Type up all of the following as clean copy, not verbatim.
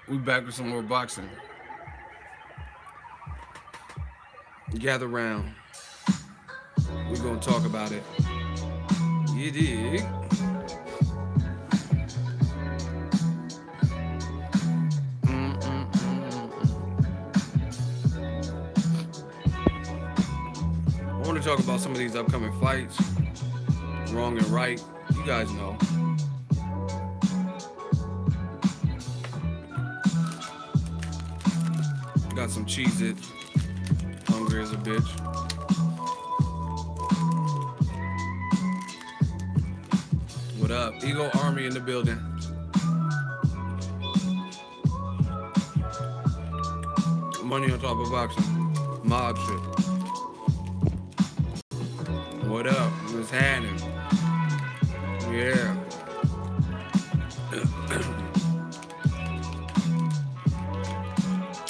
We back with some more boxing. Gather round. We're gonna talk about it. You dig? I want to talk about some of these upcoming fights. Wrong and right. You guys know. Got some Cheez-It. Hungry as a bitch. What up? Ego Army in the building. Money on top of boxing. Mob shit. What up? What's happening? Yeah.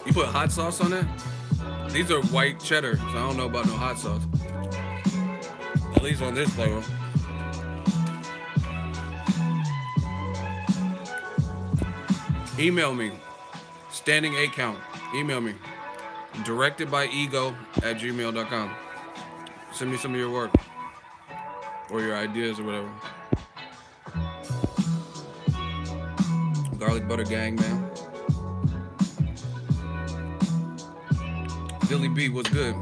You put hot sauce on it? These are white cheddar, so I don't know about no hot sauce. At least on this flavor. Email me. Standing 8 count. Email me. directedbyego@gmail.com. Send me some of your work. Or your ideas or whatever. Garlic butter gang, man. Billy B, what's good?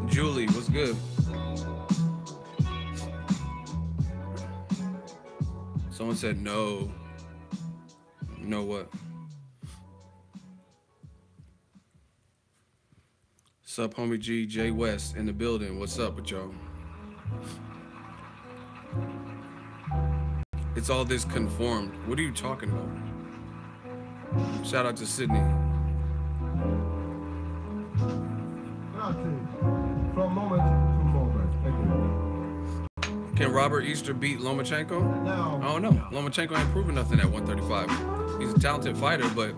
Julie, what's good? Someone said no. No what? Sup, homie G, J West in the building. What's up with y'all? It's all this conformed. What are you talking about? Shout out to Sydney. From moment to moment. Can Robert Easter beat Lomachenko? No. I don't know. Lomachenko ain't proven nothing at 135. He's a talented fighter, but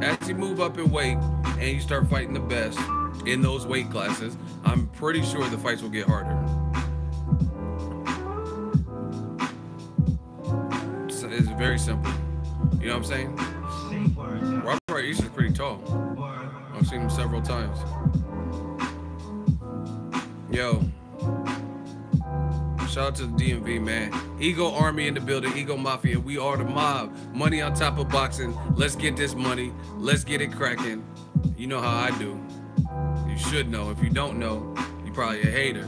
as you move up in weight and you start fighting the best in those weight classes, I'm pretty sure the fights will get harder. It's very simple. You know what I'm saying? Robert Easter's pretty tall. I've seen him several times. Yo. Shout out to the DMV, man. Ego Army in the building. Ego Mafia. We are the mob. Money on top of boxing. Let's get this money. Let's get it cracking. You know how I do. You should know. If you don't know, you're probably a hater.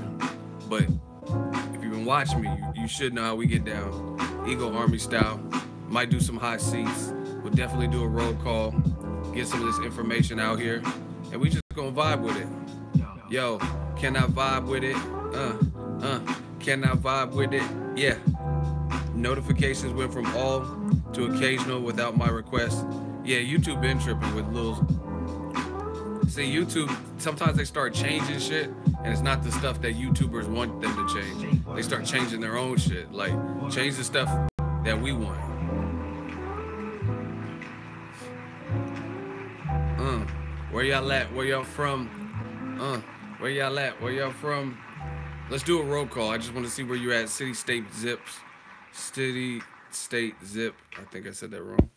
But if you've been watching me, you should know how we get down. Ego Army style. Might do some hot seats. We'll definitely do a roll call. Get some of this information out here. And we just gonna vibe with it. Yo, can I vibe with it? Can I vibe with it? Yeah. Notifications went from all to occasional without my request. Yeah, YouTube been tripping with little... See, YouTube, sometimes they start changing shit, and it's not the stuff that YouTubers want them to change. They start changing their own shit. Like, change the stuff that we want. Where y'all at? Where y'all from? Where y'all at? Where y'all from? Let's do a roll call. I just want to see where you at. City, state, zips. City, state, zip. I think I said that wrong.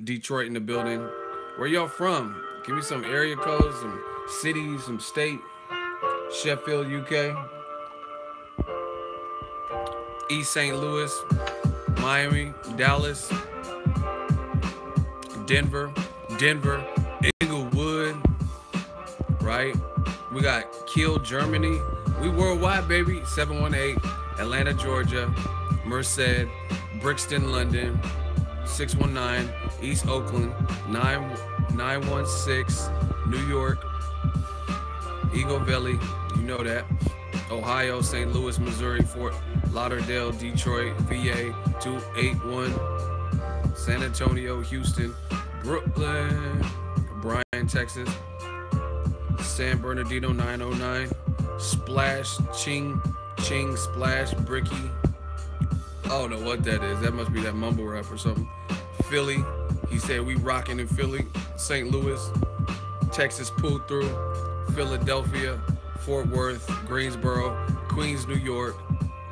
Detroit in the building. Where y'all from? Give me some area codes, some cities, some state. Sheffield, UK. East St. Louis. Miami. Dallas. Denver. Inglewood. Right? We got Kiel, Germany. We worldwide, baby. 718. Atlanta, Georgia. Merced. Brixton, London. 619. East Oakland. 916. New York. Eagle Valley. You know that. Ohio, St. Louis, Missouri, Fort Lauderdale, Detroit, VA. 281. San Antonio, Houston. Brooklyn. Bryan, Texas. San Bernardino 909, Splash, Ching, Splash, Bricky. I don't know what that is. That must be that mumble rap or something. Philly, he said we rocking in Philly. St. Louis, Texas pulled through. Philadelphia, Fort Worth, Greensboro, Queens, New York,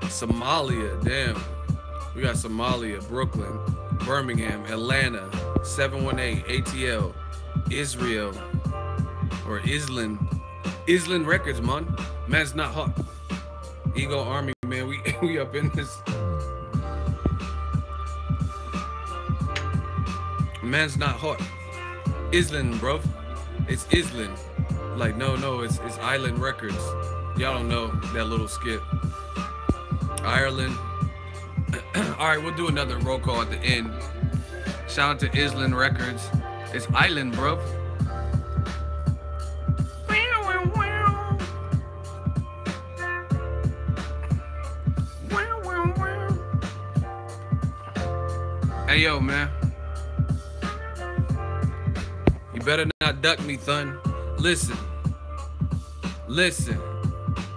Somalia, damn. We got Somalia, Brooklyn, Birmingham, Atlanta, 718, ATL, Israel, or Island Records, man. Man's not hot. Ego Army, man. We up in this. Man's not hot. Island, bro. It's Island. Like, no, it's Island Records. Y'all don't know that little skit. Ireland. All right, we'll do another roll call at the end. Shout out to Island Records. It's Island, bro. Hey, yo, man. You better not duck me, Thun. Listen.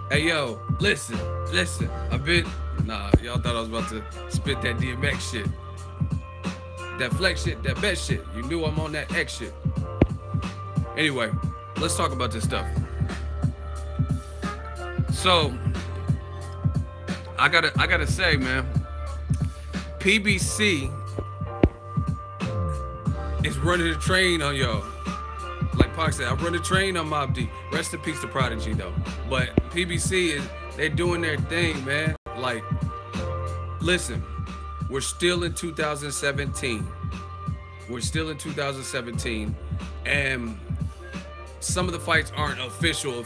Hey, yo, listen. Nah, y'all thought I was about to spit that DMX shit. That flex shit, that bet shit. You knew I'm on that X shit. Anyway, let's talk about this stuff. So, I gotta say, man, PBC is running the train on y'all. Like Pac said, I run the train on Mobb Deep. Rest in peace to Prodigy, though. But PBC they're doing their thing, man. Like, listen, we're still in 2017. And some of the fights aren't official,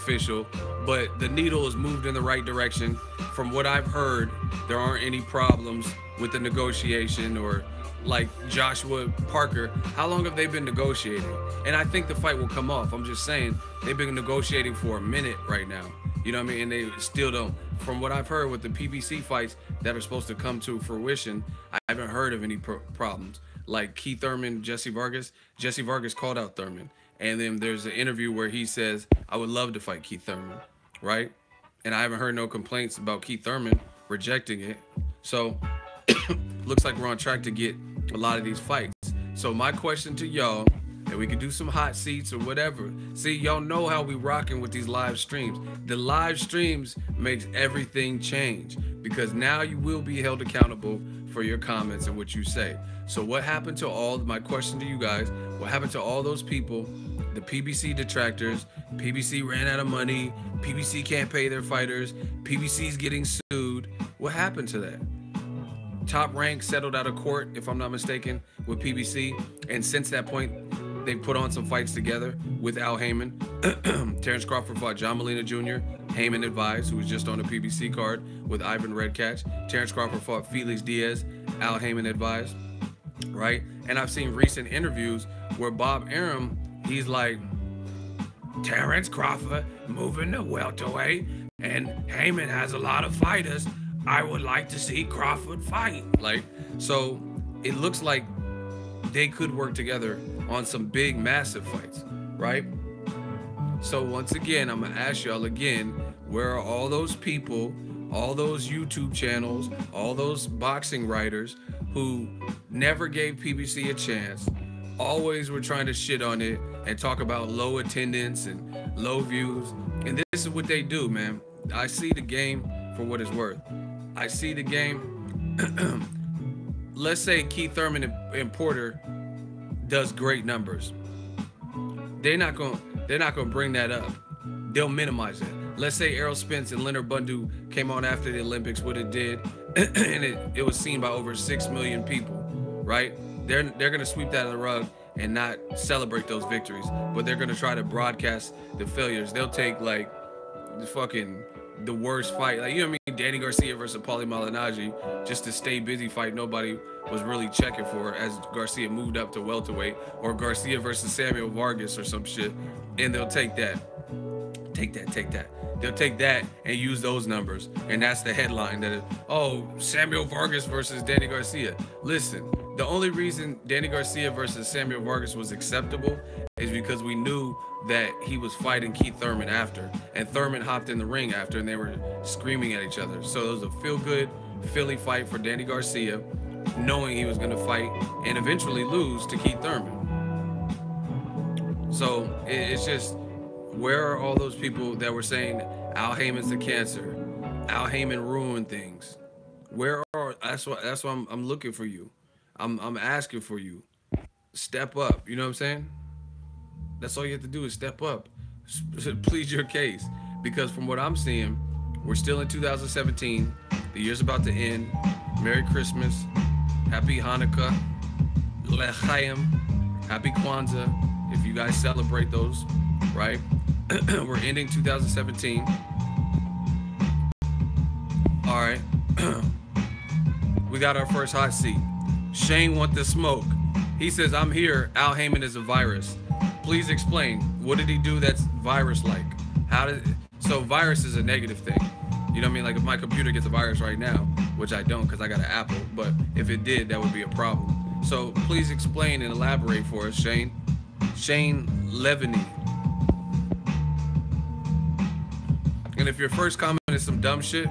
but the needle is moved in the right direction. From what I've heard, there aren't any problems with the negotiation. Or like Joshua Parker, how long have they been negotiating? And I think the fight will come off. I'm just saying, they've been negotiating for a minute right now. You know what I mean? And they still don't. From what I've heard with the PBC fights that are supposed to come to fruition, I haven't heard of any problems. Like Keith Thurman, Jesse Vargas called out Thurman. And then there's an interview where he says, I would love to fight Keith Thurman, right? And I haven't heard no complaints about Keith Thurman rejecting it. So looks like we're on track to get a lot of these fights. So my question to y'all, and we can do some hot seats or whatever. See, y'all know how we rocking with these live streams. The live streams makes everything change, because now you will be held accountable for your comments and what you say. So what happened to my question to you guys, what happened to all those people, the PBC detractors? PBC ran out of money. PBC can't pay their fighters. PBC's getting sued. What happened to that? Top Rank settled out of court, if I'm not mistaken, with PBC. And since that point, they put on some fights together with Al Haymon. Terence Crawford fought John Molina Jr. Haymon advised, who was just on the PBC card with Ivan Redcatch. Terence Crawford fought Felix Diaz. Al Haymon advised, right? And I've seen recent interviews where Bob Arum, he's like, Terence Crawford moving to welterweight, and Haymon has a lot of fighters. I would like to see Crawford fight. Like, so it looks like they could work together on some big, massive fights, right? So once again, I'm gonna ask y'all again, where are all those people, all those YouTube channels, all those boxing writers who never gave PBC a chance, always were trying to shit on it and talk about low attendance and low views? And this is what they do, man. I see the game for what it's worth. I see the game. Let's say Keith Thurman and Porter does great numbers. They're not gonna bring that up. They'll minimize it. Let's say Errol Spence and Leonard Bundu came on after the Olympics, what it did, and it was seen by over 6 million people, right? They're gonna sweep that under the rug and not celebrate those victories, but they're gonna try to broadcast the failures. They'll take like the worst fight, like, you know what I mean, Danny Garcia versus Paulie Malignaggi, just to stay busy fight nobody was really checking for, as Garcia moved up to welterweight, or Garcia versus Samuel Vargas or some shit, and they'll take that. They'll take that and use those numbers, and that's the headline, that oh, Samuel Vargas versus Danny Garcia. Listen, the only reason Danny Garcia versus Samuel Vargas was acceptable is because we knew that he was fighting Keith Thurman after, and Thurman hopped in the ring after, and they were screaming at each other. So it was a feel-good Philly fight for Danny Garcia, knowing he was going to fight and eventually lose to Keith Thurman. So it's just, where are all those people that were saying Al Haymon's the cancer, Al Haymon ruined things? Where are That's why I'm looking for you. I'm asking for you. Step up. You know what I'm saying? That's all you have to do is step up. Plead your case. Because from what I'm seeing, we're still in 2017. The year's about to end. Merry Christmas. Happy Hanukkah. L'chaim. Happy Kwanzaa. If you guys celebrate those, right? We're ending 2017. All right. We got our first hot seat. Shane want the smoke. He says, I'm here. Al Haymon is a virus. Please explain. What did he do that's virus-like? So virus is a negative thing. You know what I mean? Like if my computer gets a virus right now, which I don't because I got an Apple, but if it did, that would be a problem. So please explain and elaborate for us, Shane. Shane Levany. And if your first comment is some dumb shit,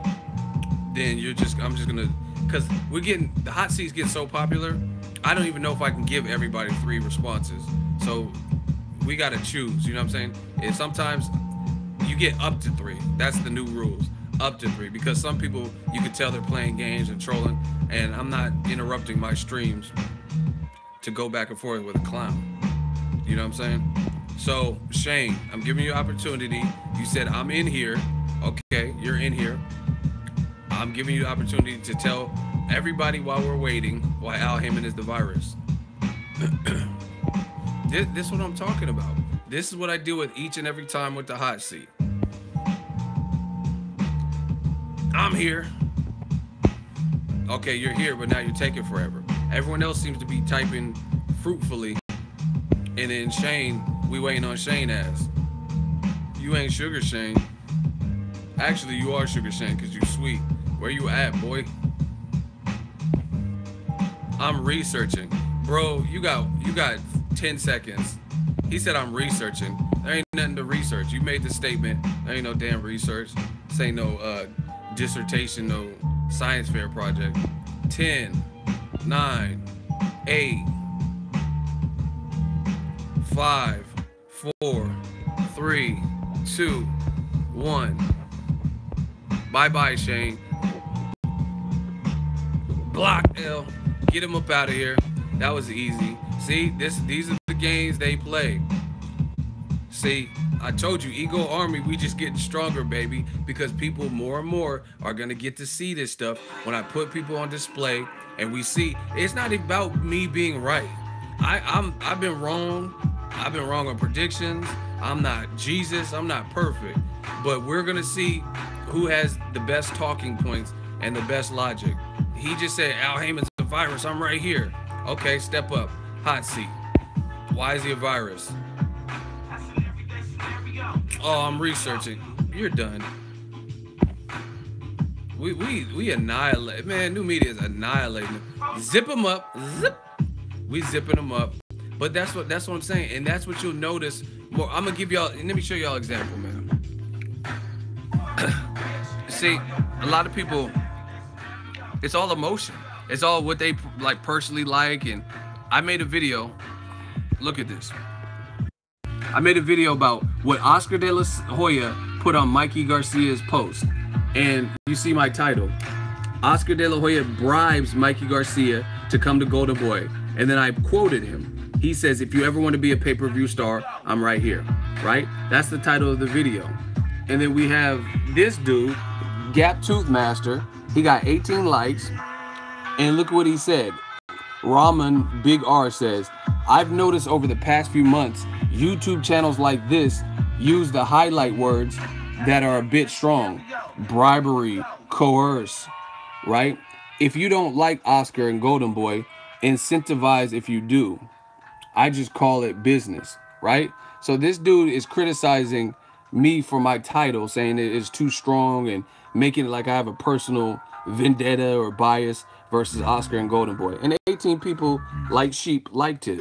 then I'm just gonna, because the hot seats get so popular, I don't even know if I can give everybody 3 responses. So we gotta choose, you know what I'm saying? And sometimes you get up to 3. That's the new rules, up to 3, because some people, you can tell they're playing games and trolling, and I'm not interrupting my streams to go back and forth with a clown. You know what I'm saying? So Shane, I'm giving you opportunity. You said I'm in here. Okay, you're in here. I'm giving you the opportunity to tell everybody while we're waiting why Al Haymon is the virus. This is what I'm talking about. This is what I deal with each and every time with the hot seat. I'm here. Okay, you're here, but now you're taking forever. Everyone else seems to be typing fruitfully. And then Shane, we waiting on Shane ass. You ain't Sugar Shane. Actually, you are Sugar Shane because you sweet. Where you at, boy? I'm researching. Bro, you got 10 seconds. He said I'm researching. There ain't nothing to research. You made the statement. There ain't no damn research. This ain't no dissertation, no science fair project. 10, 9, 8, 5, 4, 3, 2, 1. Bye-bye, Shane. Block L. Get him up out of here. That was easy. See, these are the games they play. See, I told you, Ego Army, we just getting stronger, baby, because people more and more are gonna get to see this stuff when I put people on display and we see. It's not about me being right. I've been wrong. I've been wrong on predictions. I'm not Jesus. I'm not perfect, but we're gonna see who has the best talking points and the best logic. He just said Al Haymon's a virus. I'm right here. Okay, step up. Hot seat. Why is he a virus? Oh, I'm researching. You're done. We annihilate. Man, new media is annihilating. Zip them up. Zip. We zipping them up. But that's what I'm saying, and that's what you'll notice more. I'm gonna give y'all. Let me show y'all an example, man. See, a lot of people, it's all emotion. It's all what they like personally like. And I made a video. Look at this. I made a video about what Oscar de la Hoya put on Mikey Garcia's post. And you see my title. Oscar de la Hoya bribes Mikey Garcia to come to Golden Boy. And then I quoted him. He says, if you ever want to be a pay-per-view star, I'm right here. Right? That's the title of the video. And then we have this dude, Gap Tooth Master. He got 18 likes. And look what he said. Raman Big R says, I've noticed over the past few months, YouTube channels like this use the highlight words that are a bit strong. Bribery, coerce, right? If you don't like Oscar and Golden Boy, incentivize if you do. I just call it business, right? So this dude is criticizing me for my title, saying it is too strong and making it like I have a personal vendetta or bias versus Oscar and Golden Boy. And 18 people like sheep liked it.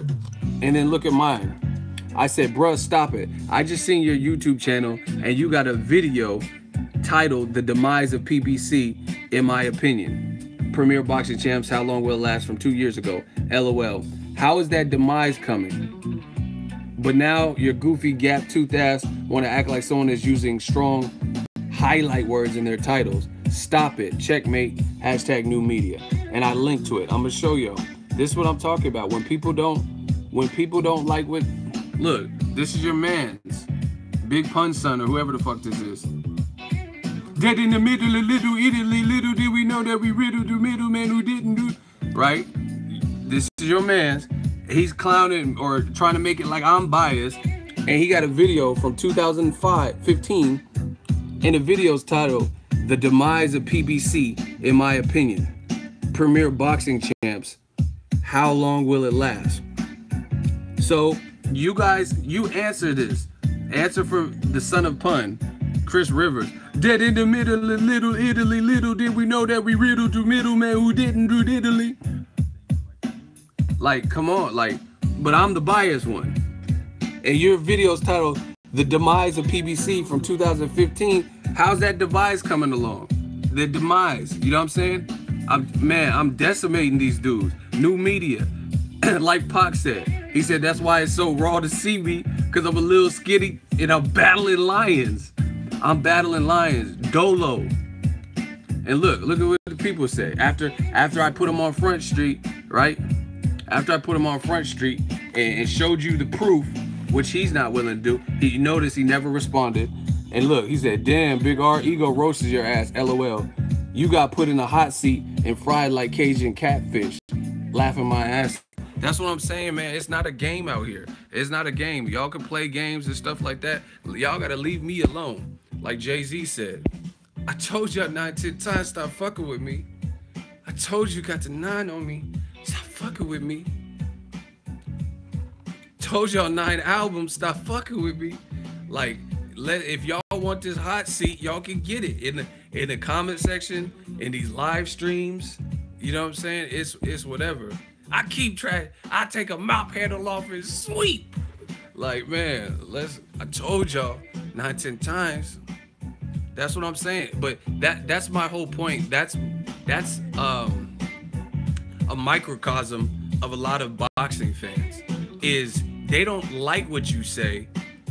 And then look at mine. I said, bruh, stop it. I just seen your YouTube channel and you got a video titled The Demise of PBC, in my opinion. Premier Boxing Champs, How Long Will It Last, from 2 years ago. LOL. How is that demise coming? But now your goofy gap tooth ass want to act like someone is using strong highlight words in their titles. Stop it. Checkmate. hashtag new media. And I linked to it. I'm gonna show y'all. This is what I'm talking about. When people don't like what, look, this is your man's Big Pun Son or whoever the fuck this is. Dead in the middle of Little Italy, little did we know that we riddled the middleman who didn't do, right? This is your man's. He's clowning or trying to make it like I'm biased. And he got a video from 2015, and the video's titled, "The Demise of PBC, in my opinion. Premier boxing champs, how long will it last?" So you guys, you answer this. Answer for the son of pun, Chris Rivers. Dead in the middle of Little Italy, little did we know that we riddled the middleman who didn't do diddly. Like, come on, like, but I'm the biased one. And your video's titled, "The Demise of PBC" from 2015. How's that demise coming along? The demise, you know what I'm saying? I'm decimating these dudes. New media, like Pac said. He said that's why it's so raw to see me, because I'm a little skinny and I'm battling lions. I'm battling lions, Dolo. And look at what the people say. After I put him on Front Street, right? After I put him on Front Street and showed you the proof, which he's not willing to do, he noticed he never responded. And look, he said, "Damn, Big R, ego roasted your ass, LOL. You got put in a hot seat and fried like Cajun catfish." Laughing my ass. That's what I'm saying, man. It's not a game out here. It's not a game. Y'all can play games and stuff like that. Y'all gotta leave me alone. Like Jay-Z said, "I told y'all 9, 10 times, stop fucking with me. I told you got the 9 on me. Stop fucking with me. Told y'all 9 albums, stop fucking with me." Like, if y'all want this hot seat, y'all can get it in the comment section, in these live streams. You know what I'm saying? It's whatever. I keep trying. I take a mop handle off and sweep. Like, man, I told y'all 9, 10 times. That's what I'm saying. But that's my whole point. That's a microcosm of a lot of boxing fans. Is they don't like what you say,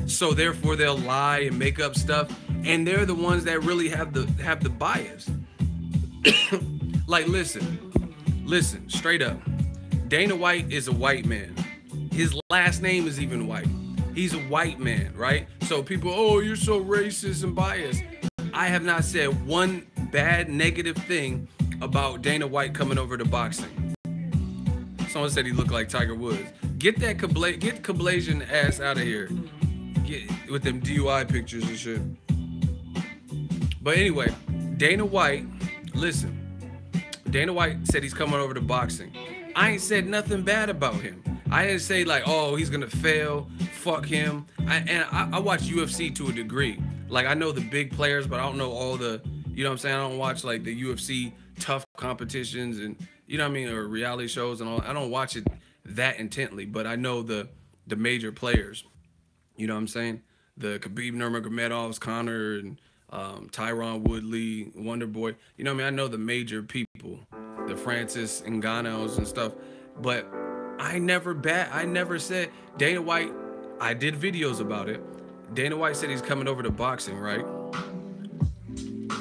so therefore they'll lie and make up stuff, and they're the ones that really have the bias. Like, listen, straight up. Dana White is a white man. His last name is even white. He's a white man, right? So people, "Oh, you're so racist and biased." I have not said one bad, negative thing about Dana White coming over to boxing. Someone said he looked like Tiger Woods. Get that Kablasian ass out of here. Get with them DUI pictures and shit. But anyway, Dana White, listen. Dana White said he's coming over to boxing. I ain't said nothing bad about him. I didn't say like, "Oh, he's gonna fail, fuck him." I watch UFC to a degree. Like, I know the big players, but I don't know all the, you know what I'm saying? I don't watch like the UFC tough competitions and, you know what I mean, or reality shows and all. I don't watch it that intently, but I know the major players. You know what I'm saying? The Khabib Nurmagomedovs, Conor, and Tyron Woodley, Wonder Boy. You know what I mean? I know the major people, the Francis Ngannou's and stuff. But I never said Dana White. I did videos about it. Dana White said he's coming over to boxing, right?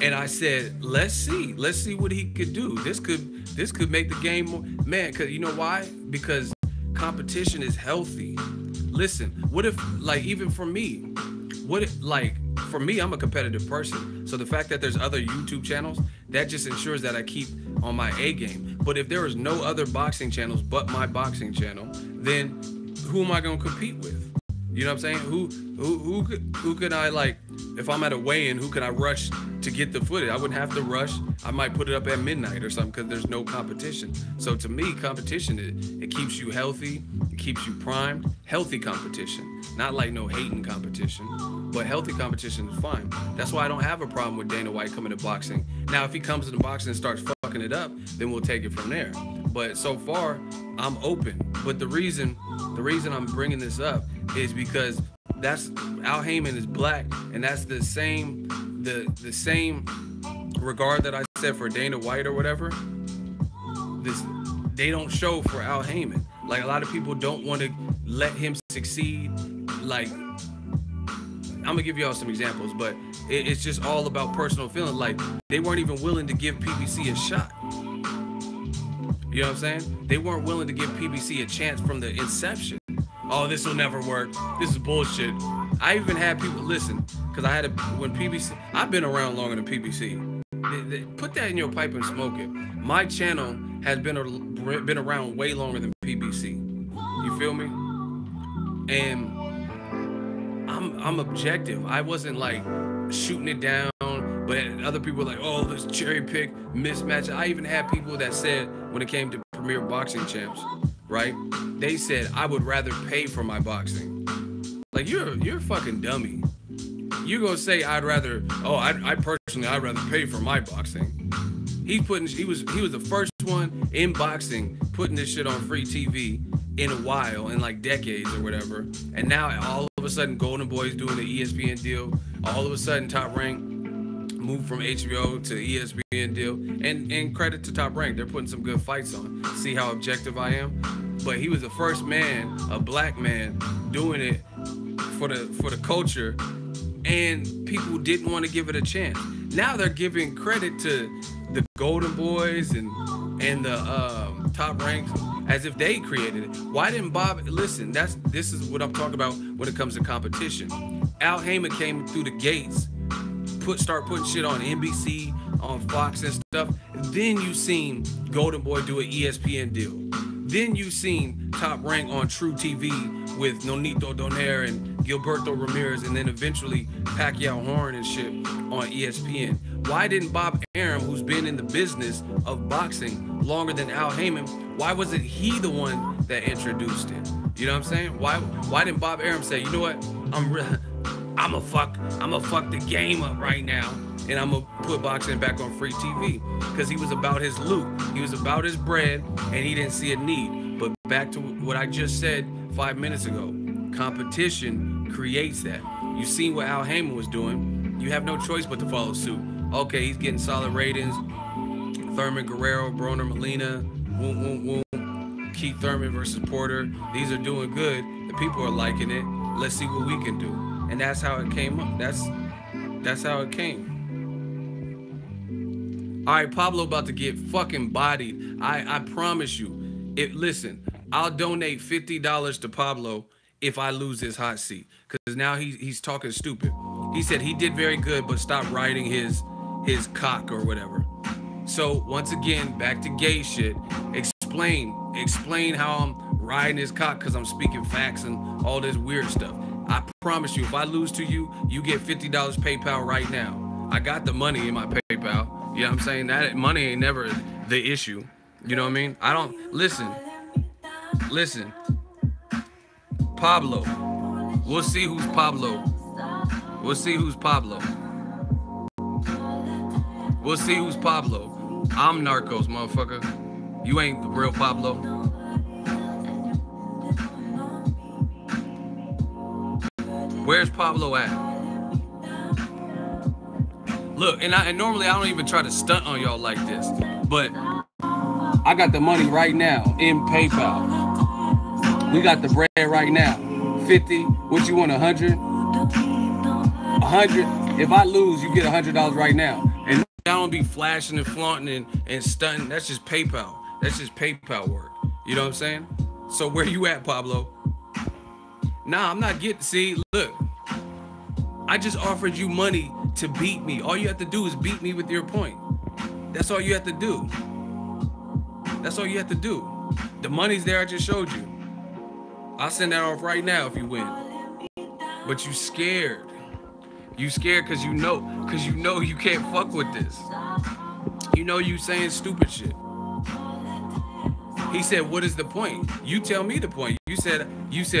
And I said, let's see what he could do. This could make the game more, man. Cause you know why? Because competition is healthy. Listen, what if, like, even for me, what if, like, for me, I'm a competitive person. So the fact that there's other YouTube channels, that just ensures that I keep on my A game. But if there was no other boxing channels but my boxing channel, then who am I gonna compete with? You know what I'm saying? Who could I, like, if I'm at a weigh-in, who can I rush to get the footage? I wouldn't have to rush. I might put it up at midnight or something because there's no competition. So to me, competition, it keeps you healthy, it keeps you primed. Healthy competition, not like no hating competition, but healthy competition is fine. That's why I don't have a problem with Dana White coming to boxing. Now, if he comes into boxing and starts fucking it up, then we'll take it from there. But so far, I'm open. But the reason I'm bringing this up is because that's Al Haymon is black, and that's the same regard that I said for Dana White or whatever. They don't show for Al Haymon. Like, a lot of people don't want to let him succeed. Like, gonna give y'all some examples, but it's just all about personal feeling. Like, they weren't even willing to give PBC a shot. You know what I'm saying? They weren't willing to give PBC a chance from the inception. Oh, this will never work. This is bullshit. I even had people listen, because I had when PBC, I've been around longer than PBC. Put that in your pipe and smoke it. My channel has been around way longer than PBC. You feel me? And I'm objective. I wasn't like shooting it down, but other people were like, oh, this cherry pick mismatch. I even had people that said, when it came to Premier Boxing Champs, right? They said, I would rather pay for my boxing. Like, you're a fucking dummy. You gonna say I'd rather? Oh, I'd rather pay for my boxing. He was the first one in boxing putting this shit on free TV in a while, in like decades or whatever. And now all of a sudden, Golden Boy's doing the ESPN deal. All of a sudden, Top Rank moved from HBO to ESPN deal. And credit to Top Rank, they're putting some good fights on. See how objective I am? But he was the first man, a black man, doing it for the culture. And people didn't want to give it a chance. Now they're giving credit to the Golden Boys and the Top Ranks as if they created it. Why didn't Bob listen? This is what I'm talking about when it comes to competition. Al Haymon came through the gates, start putting shit on NBC, on Fox and stuff. Then you seen Golden Boy do an ESPN deal. Then you seen Top Rank on True TV with Nonito Donaire and Gilberto Ramirez, and then eventually Pacquiao Horn and shit on ESPN. Why didn't Bob Arum, who's been in the business of boxing longer than Al Haymon, why wasn't he the one that introduced it? You know what I'm saying? Why didn't Bob Arum say, you know what, I'ma fuck the game up right now, and I'm gonna put boxing back on free TV? Because he was about his loot, he was about his bread, and he didn't see a need. But back to what I just said 5 minutes ago, competition creates that. You seen what Al Haymon was doing. You have no choice but to follow suit. Okay, he's getting solid ratings. Thurman, Guerrero, Broner, Molina, Keith Thurman versus Porter. These are doing good. The people are liking it. Let's see what we can do. And that's how it came up. That's how it came. All right, Pablo about to get fucking bodied. I promise you. Listen, I'll donate $50 to Pablo if I lose this hot seat, because now he's talking stupid. He said he did very good, but stop riding his cock or whatever. So once again, back to gay shit. Explain how I'm riding his cock because I'm speaking facts and all this weird stuff. I promise you, if I lose to you, you get $50 PayPal right now. I got the money in my PayPal. You know what I'm saying? That money ain't never the issue. You know what I mean? I don't listen. Pablo. We'll see who's Pablo. We'll see who's Pablo. We'll see who's Pablo. I'm Narcos, motherfucker. You ain't the real Pablo. Where's Pablo at? Look, and normally I don't even try to stunt on y'all like this, but I got the money right now in PayPal. We got the bread right now. 50. What you want? 100? 100. If I lose, you get $100 right now. And I don't be flashing and flaunting and stunting. That's just PayPal. That's just PayPal work. You know what I'm saying? So where you at, Pablo? Nah, I'm not getting. See, look. I just offered you money to beat me. All you have to do is beat me with your point. That's all you have to do. That's all you have to do. The money's there. I just showed you. I'll send that off right now if you win. But you scared. You scared because you know you can't fuck with this. You know you saying stupid shit. He said, what is the point? You tell me the point. You said,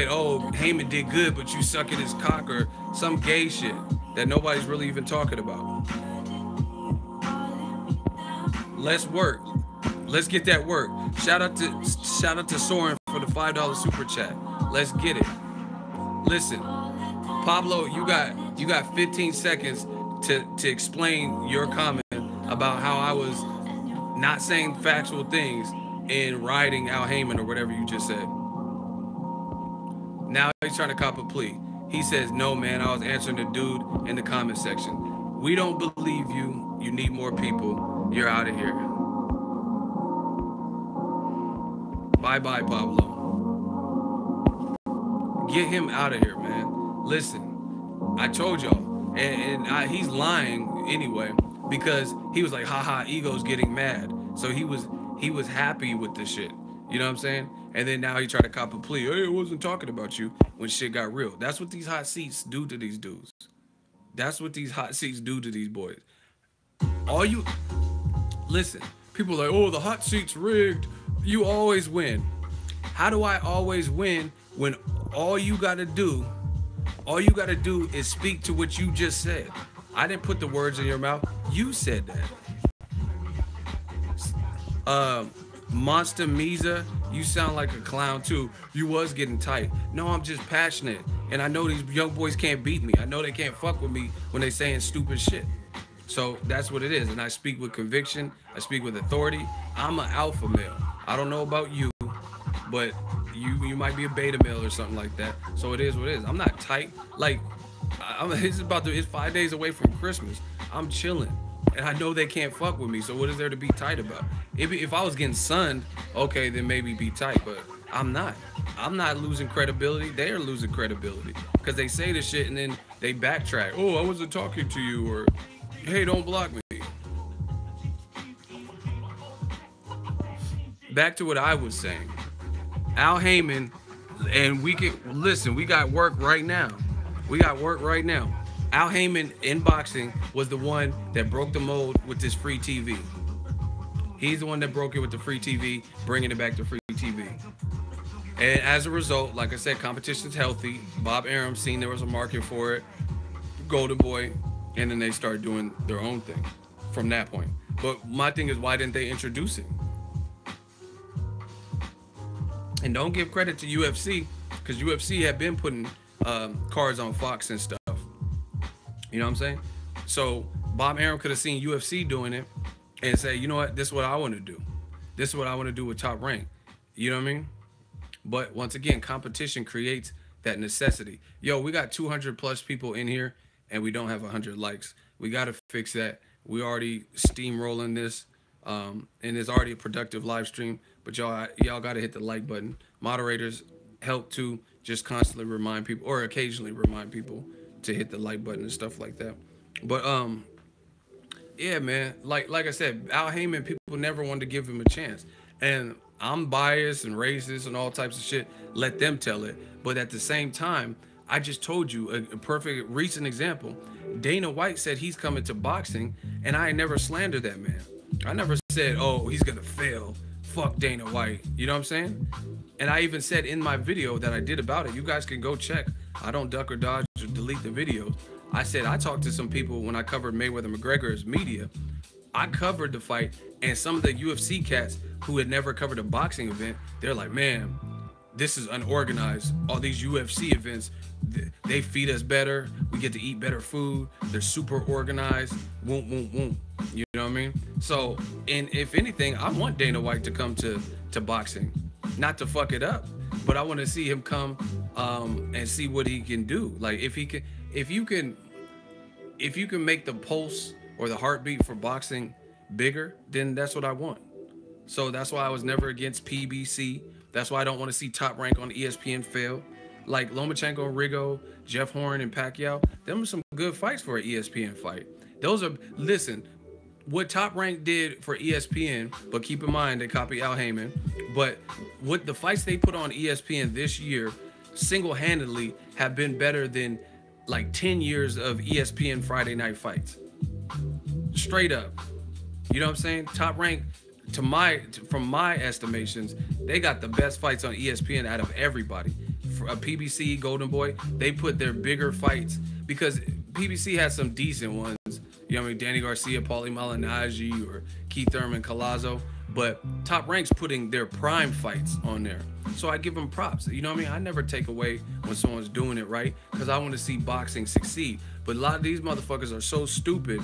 oh, Haymon did good, but you sucking his cock or some gay shit that nobody's really even talking about. Let's work. Let's get that work. Shout out to Soren for the $5 super chat. Let's get it. Listen, Pablo, you got 15 seconds to explain your comment about how I was not saying factual things in riding Al Haymon or whatever you just said. Now he's trying to cop a plea. He says, no, man, I was answering the dude in the comment section. We don't believe you. You need more people. You're out of here. Bye-bye, Pablo. Get him out of here, man. Listen, I told y'all. And he's lying anyway because he was like, haha, Ego's getting mad. So he was happy with the shit. You know what I'm saying? And then now he tried to cop a plea. Hey, I wasn't talking about you when shit got real. That's what these hot seats do to these dudes. That's what these hot seats do to these boys. Listen, people are like, oh, the hot seat's rigged. You always win. How do I always win when all you gotta do is speak to what you just said? I didn't put the words in your mouth. You said that. Monster Misa, you sound like a clown too. You was getting tight. No, I'm just passionate. And I know these young boys can't beat me. I know they can't fuck with me when they saying stupid shit. So that's what it is. And I speak with conviction. I speak with authority. I'm an alpha male. I don't know about you, but you might be a beta male or something like that. So it is what it is. I'm not tight. Like, it's 5 days away from Christmas. I'm chilling. And I know they can't fuck with me, so what is there to be tight about? If I was getting sunned, okay, then maybe be tight, but I'm not. I'm not losing credibility. They are losing credibility because they say this shit and then they backtrack. Oh, I wasn't talking to you, or hey, don't block me. Back to what I was saying. Al Haymon, and we got work right now. Al Haymon in boxing was the one that broke the mold with this free TV. He's the one that broke it with the free TV, bringing it back to free TV. And as a result, like I said, competition's healthy. Bob Arum seen there was a market for it. Golden Boy, and then they started doing their own thing from that point. But my thing is, why didn't they introduce it? And don't give credit to UFC, because UFC had been putting cards on Fox and stuff. You know what I'm saying? So Bob Arum could have seen UFC doing it and say, you know what, this is what I want to do. This is what I want to do with Top Rank. You know what I mean? But once again, competition creates that necessity. Yo, we got 200 plus people in here and we don't have 100 likes. We got to fix that. We already steamrolling this, and it's already a productive live stream. But y'all got to hit the like button. Moderators help to just constantly remind people, or occasionally remind people, to hit the like button and stuff like that. But yeah, man, like I said, Al Haymon, people never wanted to give him a chance, and I'm biased and racist and all types of shit. Let them tell it. But at the same time, I just told you a perfect recent example. Dana White said he's coming to boxing, and I never slandered that man. I never said, oh, he's gonna fail. Fuck Dana White. You know what I'm saying? And I even said in my video that I did about it, you guys can go check. I don't duck or dodge or delete the videos. I said I talked to some people when I covered Mayweather McGregor's media. I covered the fight, and some of the UFC cats who had never covered a boxing event, they're like, man, this is unorganized. All these UFC events, they feed us better. We get to eat better food. They're super organized. Won't. You know what I mean? So, and if anything, I want Dana White to come to boxing, not to fuck it up, but I want to see him come and see what he can do. Like if you can make the pulse or the heartbeat for boxing bigger, then that's what I want. So that's why I was never against PBC. That's why I don't want to see Top Rank on ESPN fail. Like Lomachenko, Rigo, Jeff Horn, and Pacquiao, them are some good fights for an ESPN fight. Those are, listen, what Top Rank did for ESPN, but keep in mind they copy Al Haymon, but what the fights they put on ESPN this year single-handedly have been better than like 10 years of ESPN Friday night fights. Straight up. You know what I'm saying? Top Rank, from my estimations, they got the best fights on ESPN out of everybody. For a PBC, Golden Boy, they put their bigger fights, because PBC has some decent ones. You know what I mean? Danny Garcia, Paulie Malignaggi, or Keith Thurman, Collazo. But Top Rank's putting their prime fights on there. So I give them props. You know what I mean? I never take away when someone's doing it right, because I want to see boxing succeed. But a lot of these motherfuckers are so stupid.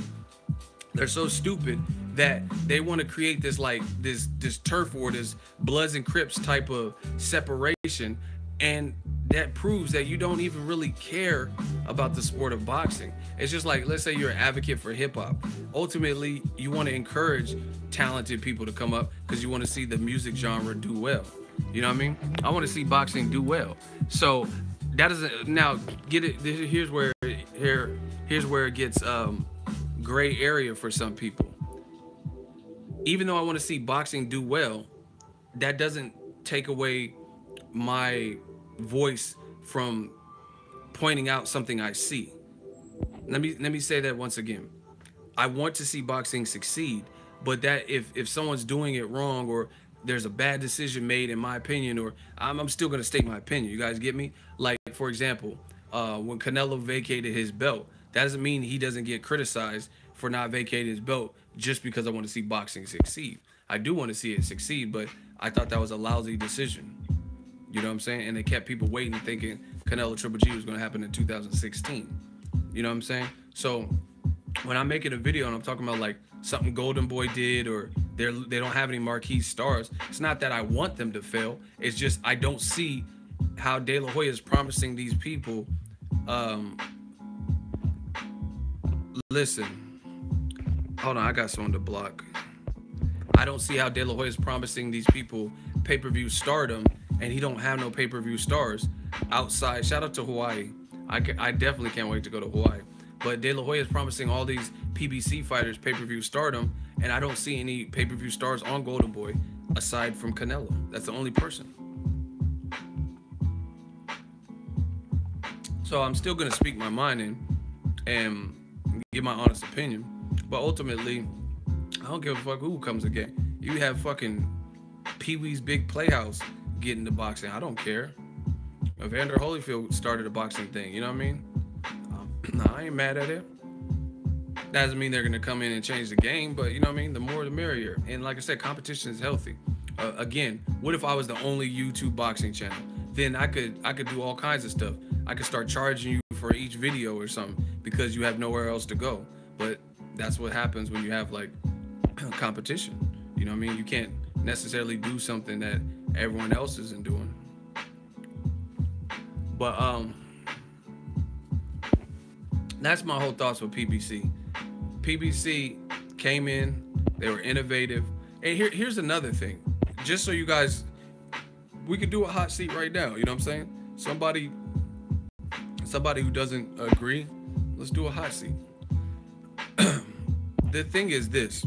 They're so stupid that they want to create this like this turf war, this Bloods and Crips type of separation, And that proves that you don't even really care about the sport of boxing. It's just like, let's say you're an advocate for hip hop. Ultimately, you want to encourage talented people to come up because you want to see the music genre do well. You know what I mean? I want to see boxing do well. So that doesn't, now get it. Here's where it gets gray area for some people. Even though I want to see boxing do well, that doesn't take away my voice from pointing out something I see. Let me say that once again. I want to see boxing succeed, but that if someone's doing it wrong, or there's a bad decision made in my opinion, or I'm still gonna state my opinion. You guys get me? Like, for example, when Canelo vacated his belt, that doesn't mean he doesn't get criticized for not vacating his belt just because I want to see boxing succeed. I do want to see it succeed, but I thought that was a lousy decision. You know what I'm saying? And it kept people waiting, thinking Canelo Triple G was going to happen in 2016. You know what I'm saying? So when I'm making a video and I'm talking about like something Golden Boy did, or they don't have any marquee stars, it's not that I want them to fail. It's just I don't see how De La Hoya is promising these people. Listen, hold on, I got someone to block. I don't see how De La Hoya is promising these people pay-per-view stardom, and he don't have no pay-per-view stars outside. Shout out to Hawaii. I definitely can't wait to go to Hawaii. But De La Hoya is promising all these PBC fighters pay-per-view stardom, and I don't see any pay-per-view stars on Golden Boy aside from Canelo. That's the only person. So I'm still gonna speak my mind and give my honest opinion. But ultimately, I don't give a fuck who comes again. You have fucking Pee Wee's Big Playhouse get into boxing. I don't care. Evander Holyfield started a boxing thing. You know what I mean? Nah, I ain't mad at it. That doesn't mean they're gonna come in and change the game, but you know what I mean? The more the merrier. And like I said, competition is healthy. Again, what if I was the only YouTube boxing channel? Then I could do all kinds of stuff. I could start charging you for each video or something because you have nowhere else to go. But that's what happens when you have like competition. You know what I mean? You can't necessarily do something that everyone else isn't doing. But that's my whole thoughts with PBC. PBC came in, they were innovative. And here's another thing. Just so you guys, we could do a hot seat right now, you know what I'm saying? Somebody who doesn't agree, let's do a hot seat. The thing is this.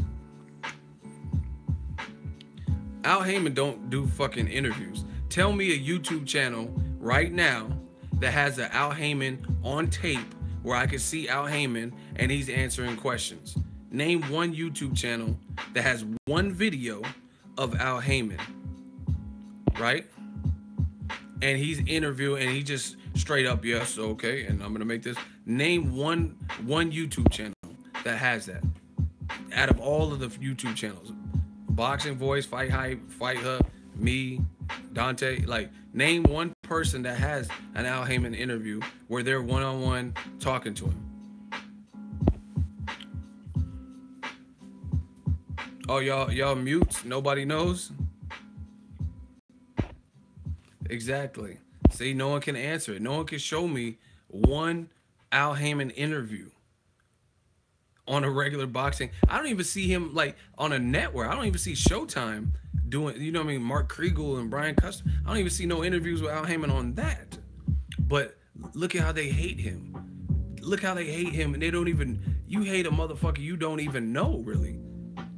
Al Haymon don't do fucking interviews. Tell me a YouTube channel right now that has an Al Haymon on tape where I can see Al Haymon and he's answering questions. Name one YouTube channel that has one video of Al Haymon, right? And he's interviewing and he just straight up, yes, okay, and I'm gonna make this. Name one YouTube channel that has that. Out of all of the YouTube channels, Boxing Voice, Fight Hype, Fight Hub, me, Dante, like name one person that has an Al Haymon interview where they're one-on-one talking to him. Oh, y'all mutes? Nobody knows? Exactly. See, no one can answer it. No one can show me one Al Haymon interview on a regular boxing. I don't even see him like on a network. I don't even see Showtime doing, you know what I mean, Mark Kriegel and Brian Custer. I don't even see no interviews with Al Haymon on that. But look at how they hate him. Look how they hate him, and they don't even, you hate a motherfucker you don't even know, really.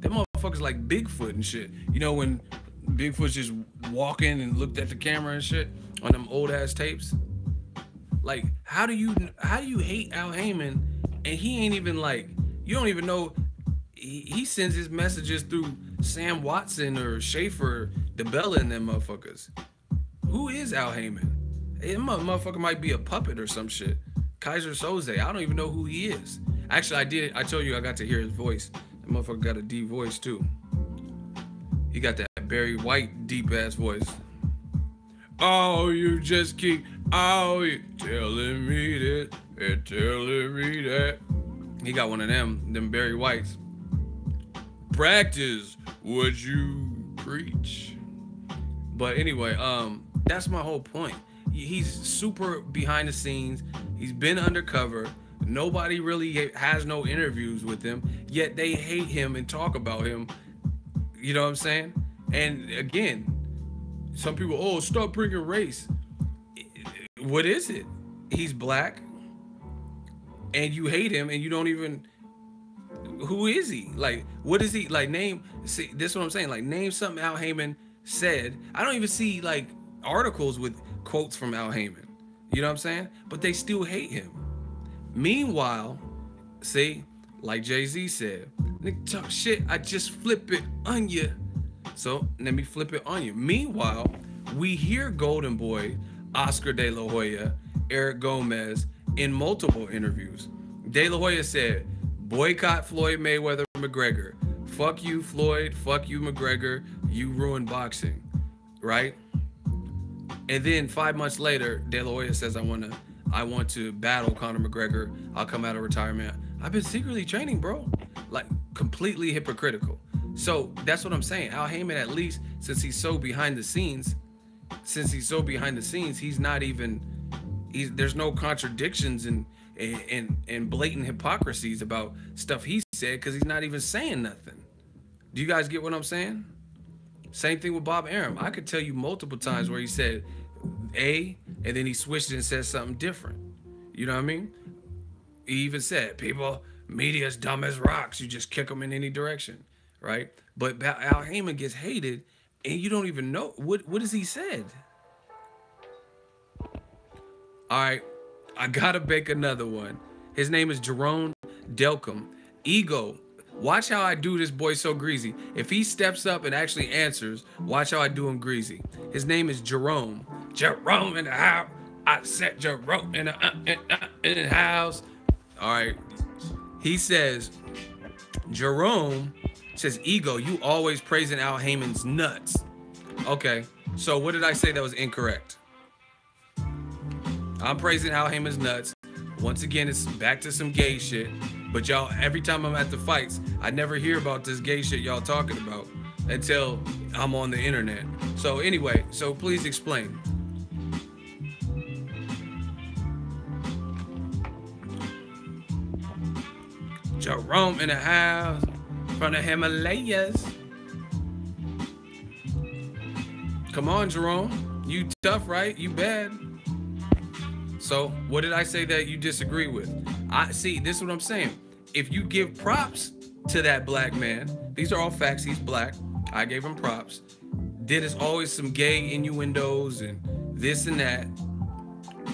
That motherfucker's like Bigfoot and shit. You know when Bigfoot's just walking and looked at the camera and shit on them old ass tapes? Like, how do you hate Al Haymon and he ain't even like, you don't even know, he sends his messages through Sam Watson or Schaefer, DeBella and them motherfuckers. Who is Al Haymon? That motherfucker might be a puppet or some shit. Kaiser Soze, I don't even know who he is. Actually, I told you I got to hear his voice. That motherfucker got a deep voice too. He got that Barry White deep ass voice. Oh, you just keep, oh, you telling me that, and telling me that. He got one of them Barry Whites. Practice what you preach. But anyway, That's my whole point. He's super behind the scenes. He's been undercover. Nobody really has no interviews with him, yet they hate him and talk about him. You know what I'm saying? And again, some people, oh, stop bringing race. What is it? He's black, and you hate him, and you don't even. Who is he? Like, what is he? Like, name. See, this is what I'm saying. Like, name something Al Haymon said. I don't even see like articles with quotes from Al Haymon. You know what I'm saying? But they still hate him. Meanwhile, see, like Jay-Z said, nigga talk shit, I just flip it on you. So let me flip it on you. Meanwhile, we hear Golden Boy, Oscar De La Hoya, Eric Gomez in multiple interviews. De La Hoya said, boycott Floyd Mayweather McGregor. Fuck you, Floyd. Fuck you, McGregor. You ruined boxing. Right? And then 5 months later, De La Hoya says, I want to battle Conor McGregor. I'll come out of retirement. I've been secretly training, bro. Like, completely hypocritical. So that's what I'm saying. Al Haymon, at least, since he's so behind the scenes, he's not even, there's no contradictions and blatant hypocrisies about stuff he said, because he's not even saying nothing. Do you guys get what I'm saying? Same thing with Bob Arum. I could tell you multiple times where he said A, and then he switched it and said something different. You know what I mean? He even said, people, media's dumb as rocks. You just kick them in any direction, right? But Al Haymon gets hated, and you don't even know. What has he said? All right, I gotta make another one. His name is Jerome Delcom. Ego. Watch how I do this boy so greasy. If he steps up and actually answers, watch how I do him greasy. His name is Jerome. Jerome in the house. I said Jerome in the house. All right. He says, Jerome says, Ego, you always praising Al Haymon's nuts. Okay. So what did I say that was incorrect? I'm praising Al Haymon's nuts. Once again, it's back to some gay shit. But y'all, every time I'm at the fights, I never hear about this gay shit y'all talking about until I'm on the internet. So anyway, so please explain. Jerome in the house from the Himalayas. Come on, Jerome. You tough, right? You bad. So what did I say that you disagree with? I see, this is what I'm saying. If you give props to that black man, these are all facts, he's black. I gave him props. There's always some gay innuendos and this and that.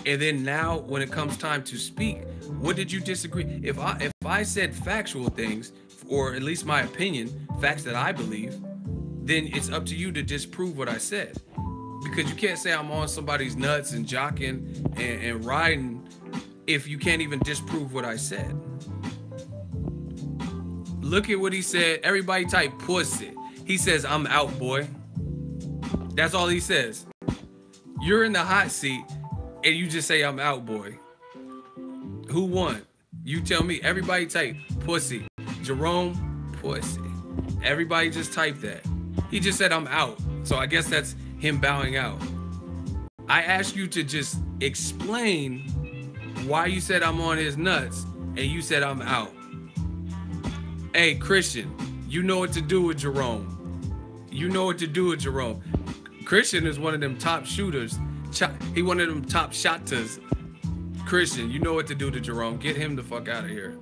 And then now when it comes time to speak, what did you disagree? If I said factual things, or at least my opinion, facts that I believe, then it's up to you to disprove what I said. Because you can't say I'm on somebody's nuts and jocking and riding if you can't even disprove what I said. Look at what he said. Everybody type pussy. He says, I'm out, boy. That's all he says. You're in the hot seat and you just say, I'm out, boy. Who won? You tell me. Everybody type pussy. Jerome, pussy. Everybody just type that. He just said, I'm out. So I guess that's him bowing out. I asked you to just explain why you said I'm on his nuts and you said I'm out. Hey, Christian, you know what to do with Jerome. You know what to do with Jerome. Christian is one of them top shooters. He one of them top shotters. Christian, you know what to do to Jerome. Get him the fuck out of here.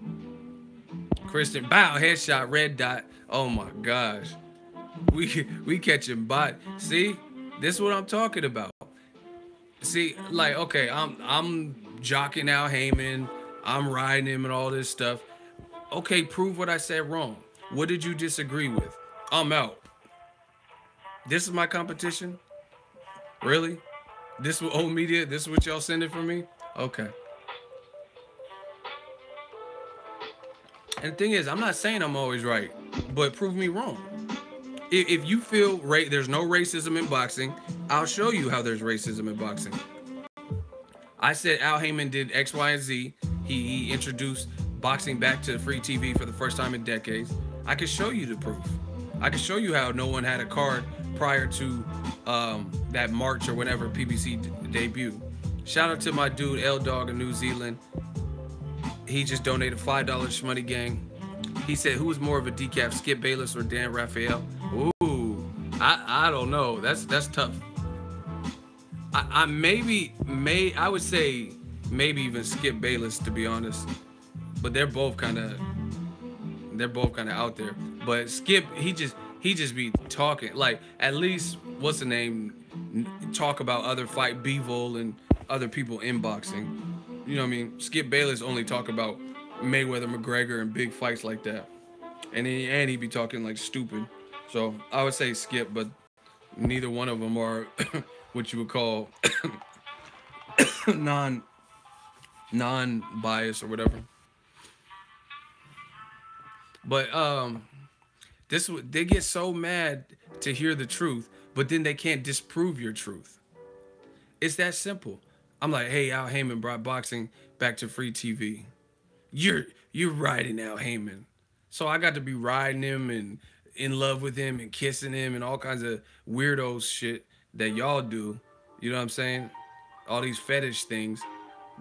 Christian, bow, headshot, red dot. Oh my gosh. We catching bot. See, this is what I'm talking about. See, like, okay, I'm jocking Al Haymon, I'm riding him and all this stuff. Okay, prove what I said wrong. What did you disagree with? I'm out. This is my competition? Really? This is old media? This is what y'all sending for me? Okay. And the thing is, I'm not saying I'm always right, but prove me wrong. If you feel there's no racism in boxing, I'll show you how there's racism in boxing. I said Al Haymon did X, Y, and Z. He introduced boxing back to free TV for the first time in decades. I can show you the proof. I can show you how no one had a card prior to that March or whenever PBC debut. Shout out to my dude L Dog in New Zealand. He just donated $5 Shmoney Gang. He said, who was more of a decaf, Skip Bayless or Dan Raphael? Ooh, I don't know. That's tough. I would say maybe even Skip Bayless, to be honest. But they're both kind of out there. But Skip, he just be talking. Like, at least, what's the name? Talk about other fight, Bivol and other people in boxing. You know what I mean? Skip Bayless only talk about Mayweather, McGregor, and big fights like that. And he be talking like stupid. So I would say Skip, but neither one of them are what you would call non-bias or whatever. But they get so mad to hear the truth, but then they can't disprove your truth. It's that simple. I'm like, hey, Al Haymon brought boxing back to free TV. You're riding Al Haymon. So I got to be riding him and in love with him and kissing him and all kinds of weirdo shit that y'all do. You know what I'm saying? All these fetish things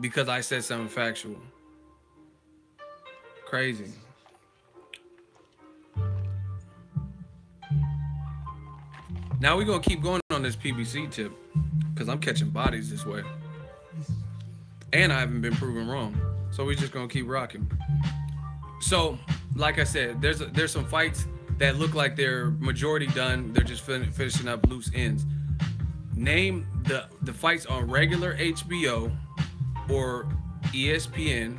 because I said something factual. Crazy. Now we're going to keep going on this PBC tip because I'm catching bodies this way. And I haven't been proven wrong. So we're just going to keep rocking. So, like I said, there's some fights that look like they're majority done. They're just finishing up loose ends. Name the fights on regular HBO or ESPN.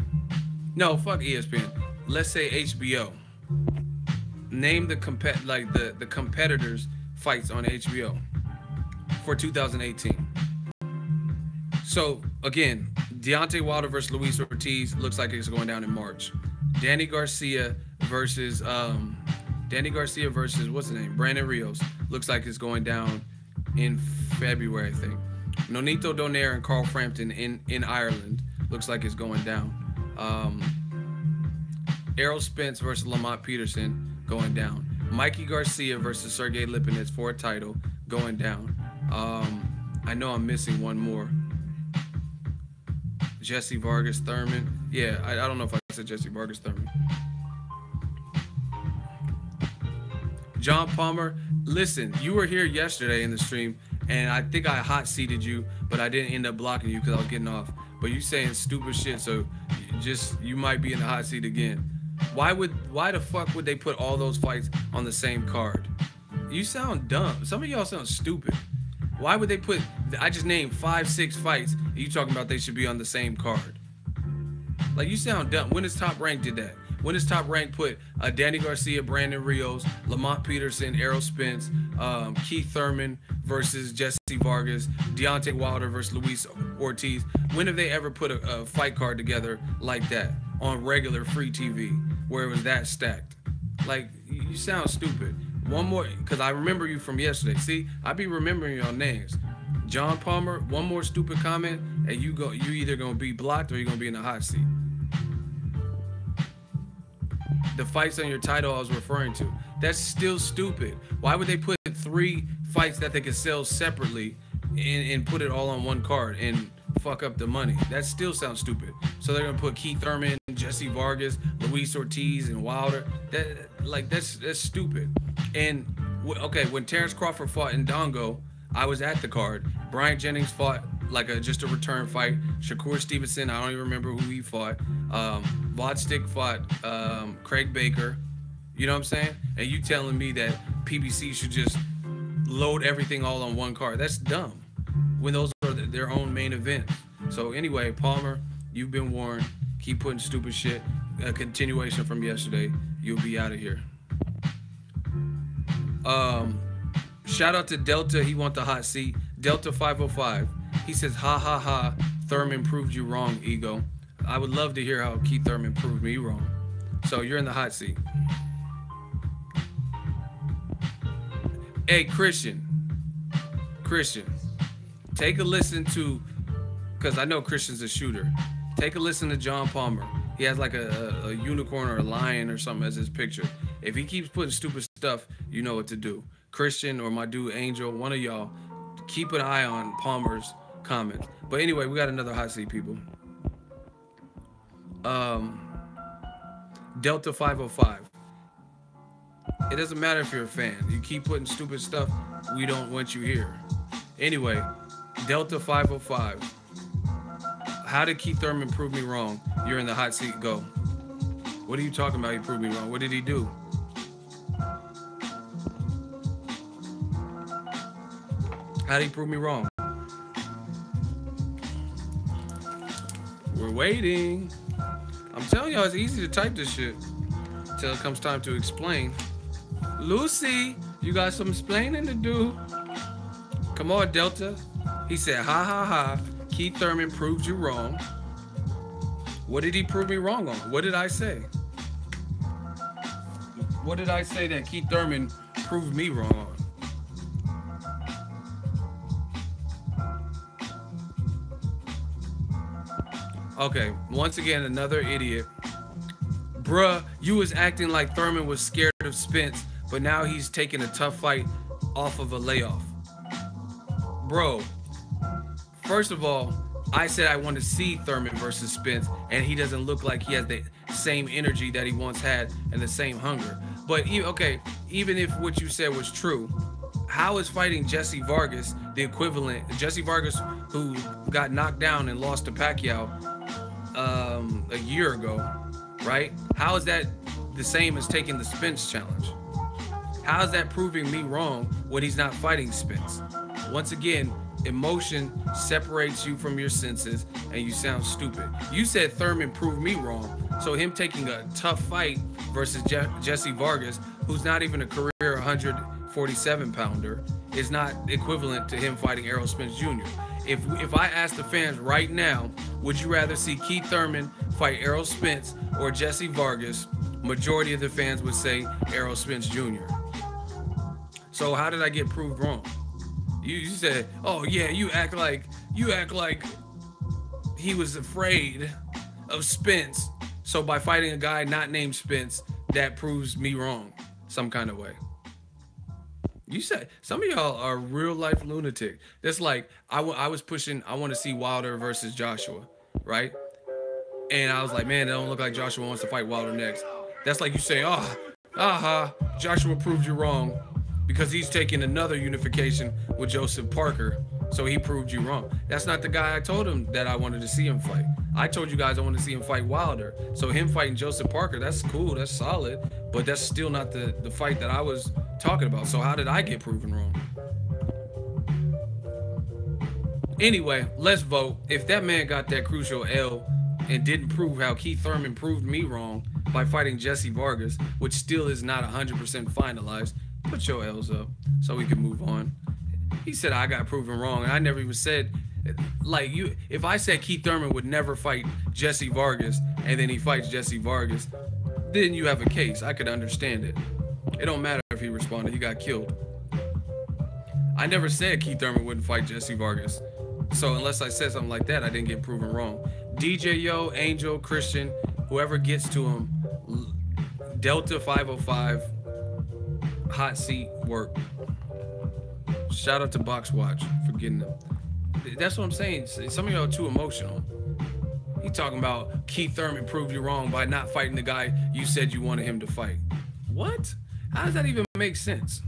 No, fuck ESPN. Let's say HBO. Name the competitors' fights on HBO for 2018. So again, Deontay Wilder versus Luis Ortiz looks like it's going down in March. Danny Garcia versus what's the name? Brandon Rios looks like it's going down in February, I think. Nonito Donaire and Carl Frampton in Ireland looks like it's going down. Errol Spence versus Lamont Peterson going down. Mikey Garcia versus Sergey Lipinets for a title going down. I know I'm missing one more. Jesse Vargas Thurman. Yeah, I don't know if I said Jesse Vargas Thurman. John Palmer, listen, you were here yesterday in the stream, and I think I hot seated you, but I didn't end up blocking you because I was getting off. But you saying stupid shit, so you might be in the hot seat again. Why the fuck would they put all those fights on the same card? You sound dumb. Some of y'all sound stupid. Why would they put, I just named 5-6 fights, and you talking about they should be on the same card? Like, you sound dumb. When has Top Rank did that? When has Top Rank put Danny Garcia, Brandon Rios, Lamont Peterson, Errol Spence, Keith Thurman versus Jesse Vargas, Deontay Wilder versus Luis Ortiz? When have they ever put a fight card together like that on regular free TV where it was that stacked? Like, you sound stupid. One more, because I remember you from yesterday. See, I be remembering your names. John Palmer, one more stupid comment, and you either gonna be blocked or you're gonna be in the hot seat. The fights on your title I was referring to, that's still stupid. Why would they put 3 fights that they could sell separately and put it all on one card and fuck up the money? That still sounds stupid. So they're gonna put Keith Thurman, Jesse Vargas, Luis Ortiz, and Wilder. That's stupid. And okay, when Terence Crawford fought in Dongo, I was at the card. Bryant Jennings fought like just a return fight. Shakur Stevenson, I don't even remember who he fought. Vodstick fought Craig Baker. You know what I'm saying? And you telling me that PBC should just load everything all on one card? That's dumb. When those are their own main events. So anyway, Palmer, you've been warned. Keep putting stupid shit. A continuation from yesterday. You'll be out of here. Shout out to Delta. He want the hot seat. Delta 505. He says, ha ha ha. Thurman proved you wrong, Ego. I would love to hear how Keith Thurman proved me wrong. So you're in the hot seat. Hey, Christian, take a listen to, because I know Christian's a shooter. Take a listen to John Palmer. He has like a unicorn or a lion or something as his picture. If he keeps putting stupid stuff, you know what to do. Christian or my dude Angel, one of y'all, keep an eye on Palmer's comments. But anyway, we got another hot seat, people. Delta 505. It doesn't matter if you're a fan. You keep putting stupid stuff, we don't want you here. Anyway, Delta 505. How did Keith Thurman prove me wrong? You're in the hot seat. Go. What are you talking about? He proved me wrong. What did he do? How did he prove me wrong? We're waiting. I'm telling y'all, it's easy to type this shit until it comes time to explain. Lucy, you got some explaining to do. Come on, Delta. He said, ha ha ha. Keith Thurman proved you wrong. What did he prove me wrong on? What did I say? What did I say that Keith Thurman proved me wrong on? Okay, once again, another idiot. Bruh, you was acting like Thurman was scared of Spence, but now he's taking a tough fight off of a layoff. Bro, first of all, I said I want to see Thurman versus Spence, and he doesn't look like he has the same energy that he once had and the same hunger. But, okay, even if what you said was true, how is fighting Jesse Vargas the equivalent? Jesse Vargas, who got knocked down and lost to Pacquiao a year ago, right? How is that the same as taking the Spence challenge? How is that proving me wrong when he's not fighting Spence? Once again, emotion separates you from your senses and you sound stupid. You said Thurman proved me wrong, so him taking a tough fight versus Jesse Vargas, who's not even a career 147-pounder, is not equivalent to him fighting Errol Spence Jr. If I ask the fans right now, would you rather see Keith Thurman fight Errol Spence or Jesse Vargas? Majority of the fans would say Errol Spence Jr. So how did I get proved wrong? You said, oh yeah, you act like he was afraid of Spence. So by fighting a guy not named Spence, that proves me wrong some kind of way. You said some of y'all are real life lunatic. That's like I was pushing. I want to see Wilder versus Joshua, right? And I was like, man, it don't look like Joshua wants to fight Wilder next. That's like you say, Joshua proved you wrong because he's taking another unification with Joseph Parker, so he proved you wrong. That's not the guy I told him that I wanted to see him fight. I told you guys I want to see him fight Wilder. So him fighting Joseph Parker, that's cool, that's solid, but that's still not the fight that I was talking about. So how did I get proven wrong? Anyway, let's vote. If that man got that crucial L and didn't prove how Keith Thurman proved me wrong by fighting Jesse Vargas, which still is not 100% finalized, put your L's up so we can move on. He said I got proven wrong, and I never even said, like, you. If I said Keith Thurman would never fight Jesse Vargas, and then he fights Jesse Vargas, then you have a case. I could understand it. It don't matter if he responded, he got killed. I never said Keith Thurman wouldn't fight Jesse Vargas. So unless I said something like that, I didn't get proven wrong. DJ Yo, Angel, Christian, whoever gets to him, Delta 505, hot seat work. Shout out to Box Watch for getting them. That's what I'm saying. Some of y'all are too emotional. He talking about Keith Thurman proved you wrong by not fighting the guy you said you wanted him to fight. What? How does that even make sense?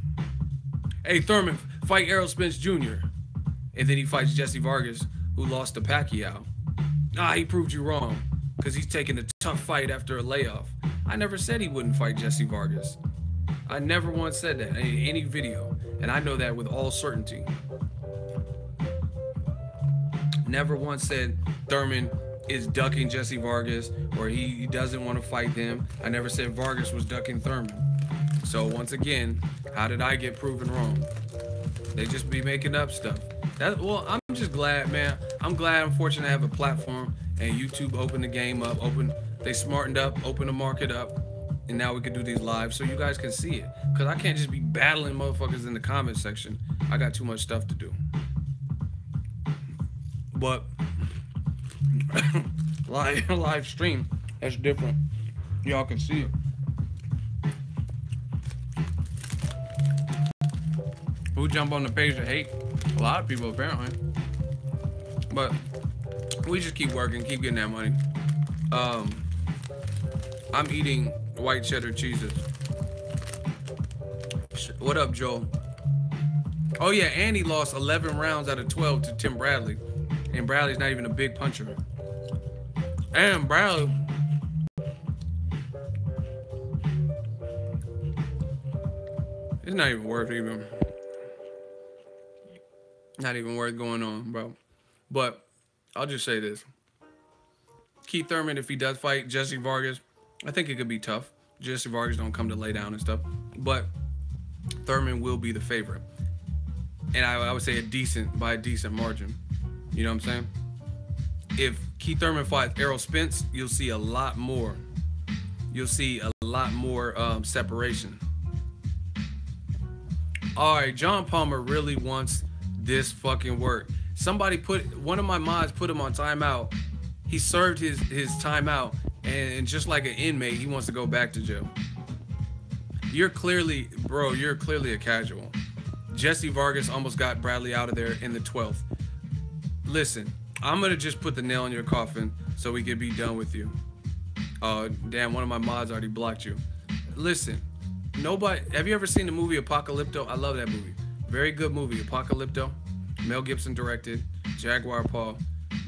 Hey, Thurman, fight Errol Spence Jr. And then he fights Jesse Vargas, who lost to Pacquiao. He proved you wrong because he's taking a tough fight after a layoff. I never said he wouldn't fight Jesse Vargas. I never once said that in any video, and I know that with all certainty. Never once said Thurman is ducking Jesse Vargas or he doesn't want to fight him. I never said Vargas was ducking Thurman. So once again, how did I get proven wrong? They just be making up stuff. Well, I'm just glad, man. I'm glad I'm fortunate to have a platform and YouTube opened the game up, they smartened up, opened the market up, and now we can do these live so you guys can see it. Because I can't just be battling motherfuckers in the comment section. I got too much stuff to do. But live stream, that's different. Y'all can see it. who jump on the page to hate? A lot of people, apparently. But we just keep working, keep getting that money. I'm eating white cheddar cheeses. What up, Joel? Oh yeah, and he lost 11 rounds out of 12 to Tim Bradley. And Bradley's not even a big puncher. And Bradley, it's not even worth going on, bro. But I'll just say this. Keith Thurman, if he does fight Jesse Vargas, I think it could be tough. Jesse Vargas don't come to lay down and stuff. But Thurman will be the favorite. And I would say by a decent margin. You know what I'm saying? If Keith Thurman fights Errol Spence, you'll see a lot more. You'll see a lot more separation. All right, John Palmer really wants this fucking work. Somebody one of my mods put him on timeout. He served his timeout, and just like an inmate, he wants to go back to jail. You're clearly a casual. Jesse Vargas almost got Bradley out of there in the 12th. Listen, I'm gonna just put the nail in your coffin so we can be done with you. Damn, one of my mods already blocked you. Listen, have you ever seen the movie Apocalypto? I love that movie. Very good movie, Apocalypto. Mel Gibson directed, Jaguar Paul.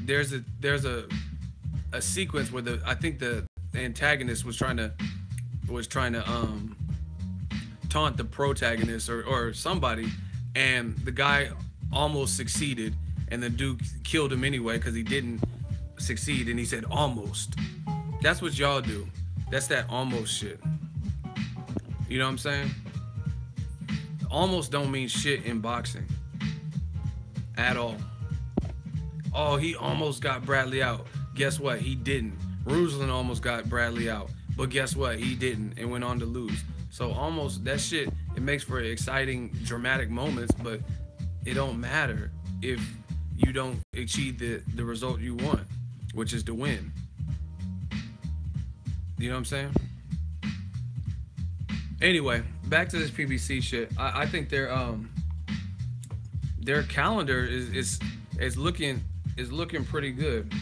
There's a sequence where I think the antagonist was trying to taunt the protagonist or somebody, and the guy almost succeeded, and the dude killed him anyway because he didn't succeed, and he said almost. That's what y'all do. That's that almost shit. You know what I'm saying? Almost don't mean shit in boxing at all. Oh, he almost got Bradley out. Guess what? He didn't. Ruslan almost got Bradley out, but guess what? He didn't and went on to lose. So almost, that shit, it makes for exciting, dramatic moments, but it don't matter if you don't achieve the result you want, which is to win. You know what I'm saying? Anyway, back to this PBC shit. I think their calendar is looking pretty good.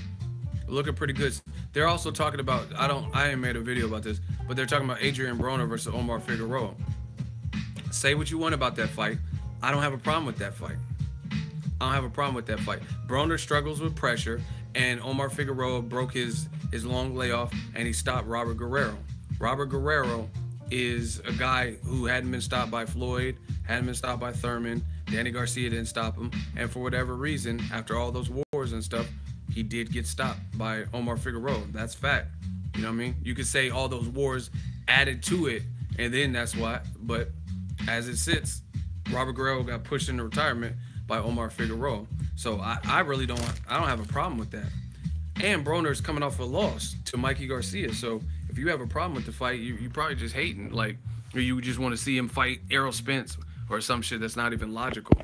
Looking pretty good. They're also talking about, I ain't made a video about this, but they're talking about Adrien Broner versus Omar Figueroa. Say what you want about that fight. I don't have a problem with that fight. Broner struggles with pressure, and Omar Figueroa broke his long layoff, and he stopped Robert Guerrero. Robert Guerrero is a guy who hadn't been stopped by Floyd, hadn't been stopped by Thurman. Danny Garcia didn't stop him, and for whatever reason, after all those wars and stuff, he did get stopped by Omar Figueroa. That's fact. You know what I mean? You could say all those wars added to it, and then that's why. But as it sits, Robert Guerrero got pushed into retirement by Omar Figueroa. So I don't have a problem with that. And Broner's coming off a loss to Mikey Garcia. So if you have a problem with the fight, you probably just hating, like, or you just want to see him fight Errol Spence or some shit that's not even logical.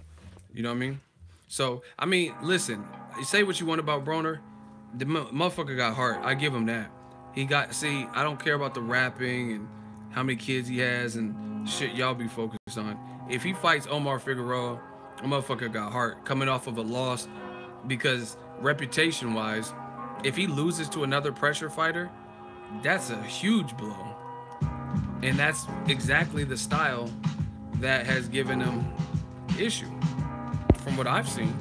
You know what I mean? So, I mean, listen, you say what you want about Broner. The motherfucker got heart. I give him that. I don't care about the rapping and how many kids he has and shit y'all be focused on. If he fights Omar Figueroa, a motherfucker got heart coming off of a loss, because reputation-wise, if he loses to another pressure fighter, that's a huge blow. And that's exactly the style that has given him issue, from what I've seen.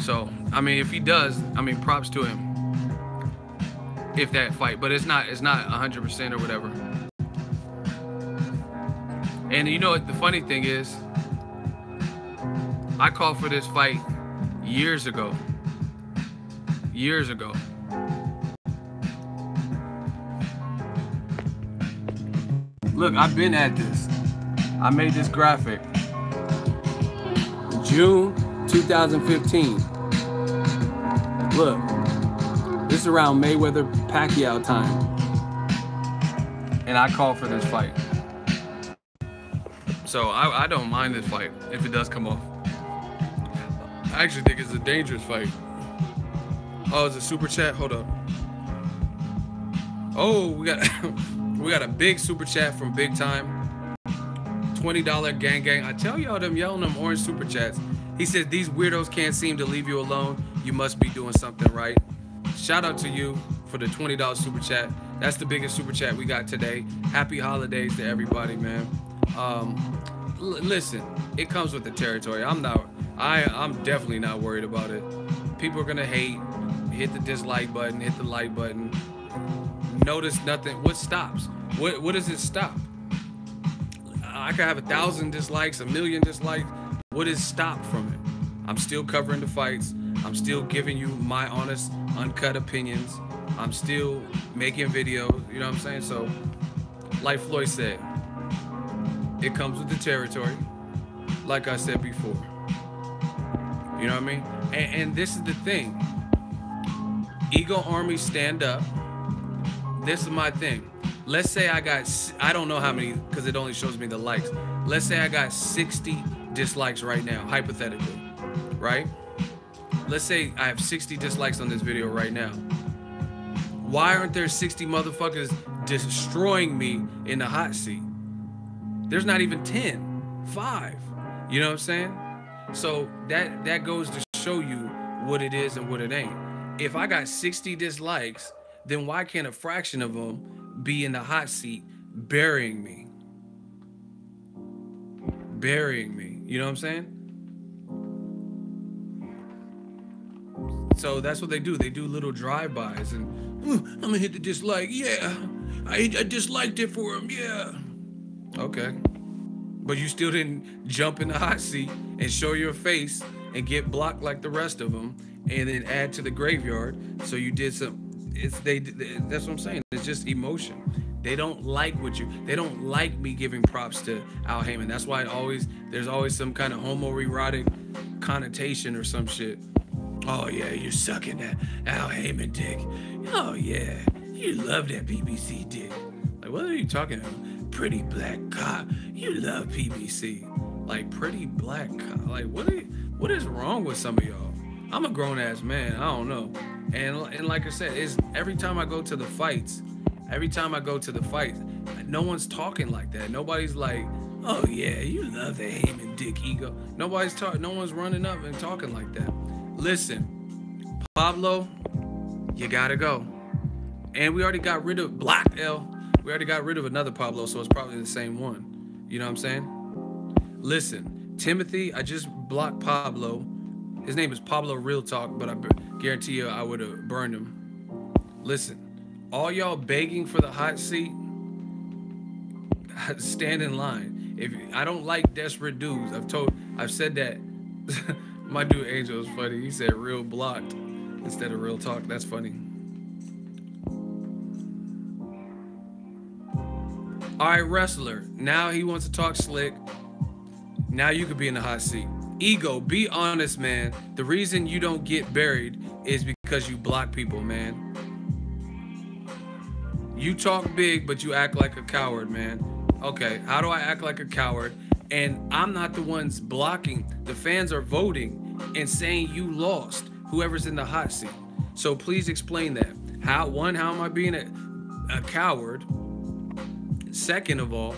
So, I mean, if he does, I mean, props to him. If that fight, but it's not 100% or whatever. And you know what the funny thing is? I called for this fight years ago. Look, I've been at this. I made this graphic. June 2015. Look, this is around Mayweather-Pacquiao time. And I called for this fight. So I don't mind this fight if it does come off. I actually think it's a dangerous fight. Oh, it's a super chat? Hold up. Oh, we got a big super chat from Big Time. $20 gang gang. I tell y'all them yelling them orange super chats. He says, these weirdos can't seem to leave you alone. You must be doing something right. Shout out to you for the $20 super chat. That's the biggest super chat we got today. Happy holidays to everybody, man. Listen, it comes with the territory. I'm definitely not worried about it. People are gonna hate. Hit the dislike button, hit the like button. Notice nothing. What stops? What does it stop? I could have 1,000 dislikes, 1,000,000 dislikes. What is stopped from it? I'm still covering the fights. I'm still giving you my honest, uncut opinions. I'm still making videos, you know what I'm saying? So, like Floyd said, it comes with the territory, like I said before. You know what I mean? And this is the thing. Ego Army, stand up. This is my thing. Let's say I don't know how many, because it only shows me the likes. Let's say I got 60 dislikes right now, hypothetically, right? Let's say I have 60 dislikes on this video right now. Why aren't there 60 motherfuckers destroying me in the hot seat? There's not even 10, 5. You know what I'm saying? So that goes to show you what it is and what it ain't. If I got 60 dislikes, then why can't a fraction of them be in the hot seat burying me? Burying me. You know what I'm saying? So that's what they do. They do little drive-bys and I'm gonna hit the dislike. Yeah, I disliked it for him. Yeah. Okay. But you still didn't jump in the hot seat and show your face and get blocked like the rest of them and then add to the graveyard. So you did some. That's what I'm saying. It's just emotion. They don't like they don't like me giving props to Al Haymon. That's why there's always some kind of homoerotic connotation or some shit. Oh yeah, you're sucking that Al Haymon dick. Oh yeah, you love that PBC dick. Like, what are you talking about? Pretty black cock. You love PBC. Like, pretty black cock. Like, what is wrong with some of y'all? I'm a grown ass man. I don't know. And like I said, every time I go to the fights, no one's talking like that. Nobody's like, oh yeah, you love the Haymon dick ego. No one's running up and talking like that. Listen, Pablo, you gotta go. And we already got rid of Black L. We already got rid of another Pablo, so it's probably the same one. You know what I'm saying? Listen, Timothy, I just blocked Pablo. His name is Pablo Real Talk, but I guarantee you I would have burned him. Listen, all y'all begging for the hot seat, stand in line. If I don't like desperate dudes, I've said that. My dude Angel is funny. He said real blocked instead of real talk. That's funny. All right, wrestler. Now he wants to talk slick. Now you could be in the hot seat. Ego, be honest, man. The reason you don't get buried is because you block people, man. You talk big, but you act like a coward, man. Okay, how do I act like a coward? And I'm not the ones blocking. The fans are voting and saying you lost, whoever's in the hot seat. So please explain that. How am I being a coward? Second of all,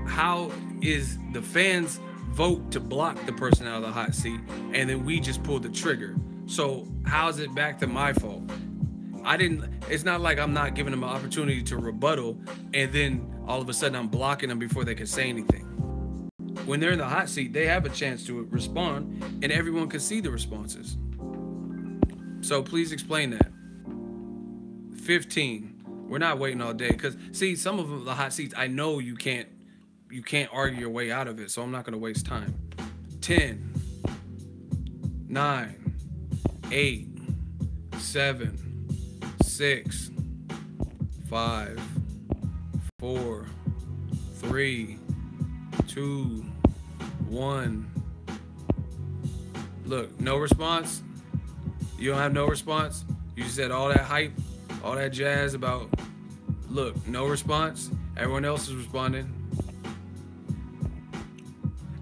how is the fans vote to block the person out of the hot seat and then we just pull the trigger? So how is it back to my fault? It's not like I'm not giving them an opportunity to rebuttal and then all of a sudden I'm blocking them before they can say anything. When they're in the hot seat, they have a chance to respond and everyone can see the responses. So please explain that. 15. We're not waiting all day because see, some of them, the hot seats, I know you can't argue your way out of it, so I'm not going to waste time. 10, 9, 8, 7, 6, 5, 4, 3, 2, 1. Look, no response. You don't have no response. You said all that hype, all that jazz about, look, no response. Everyone else is responding.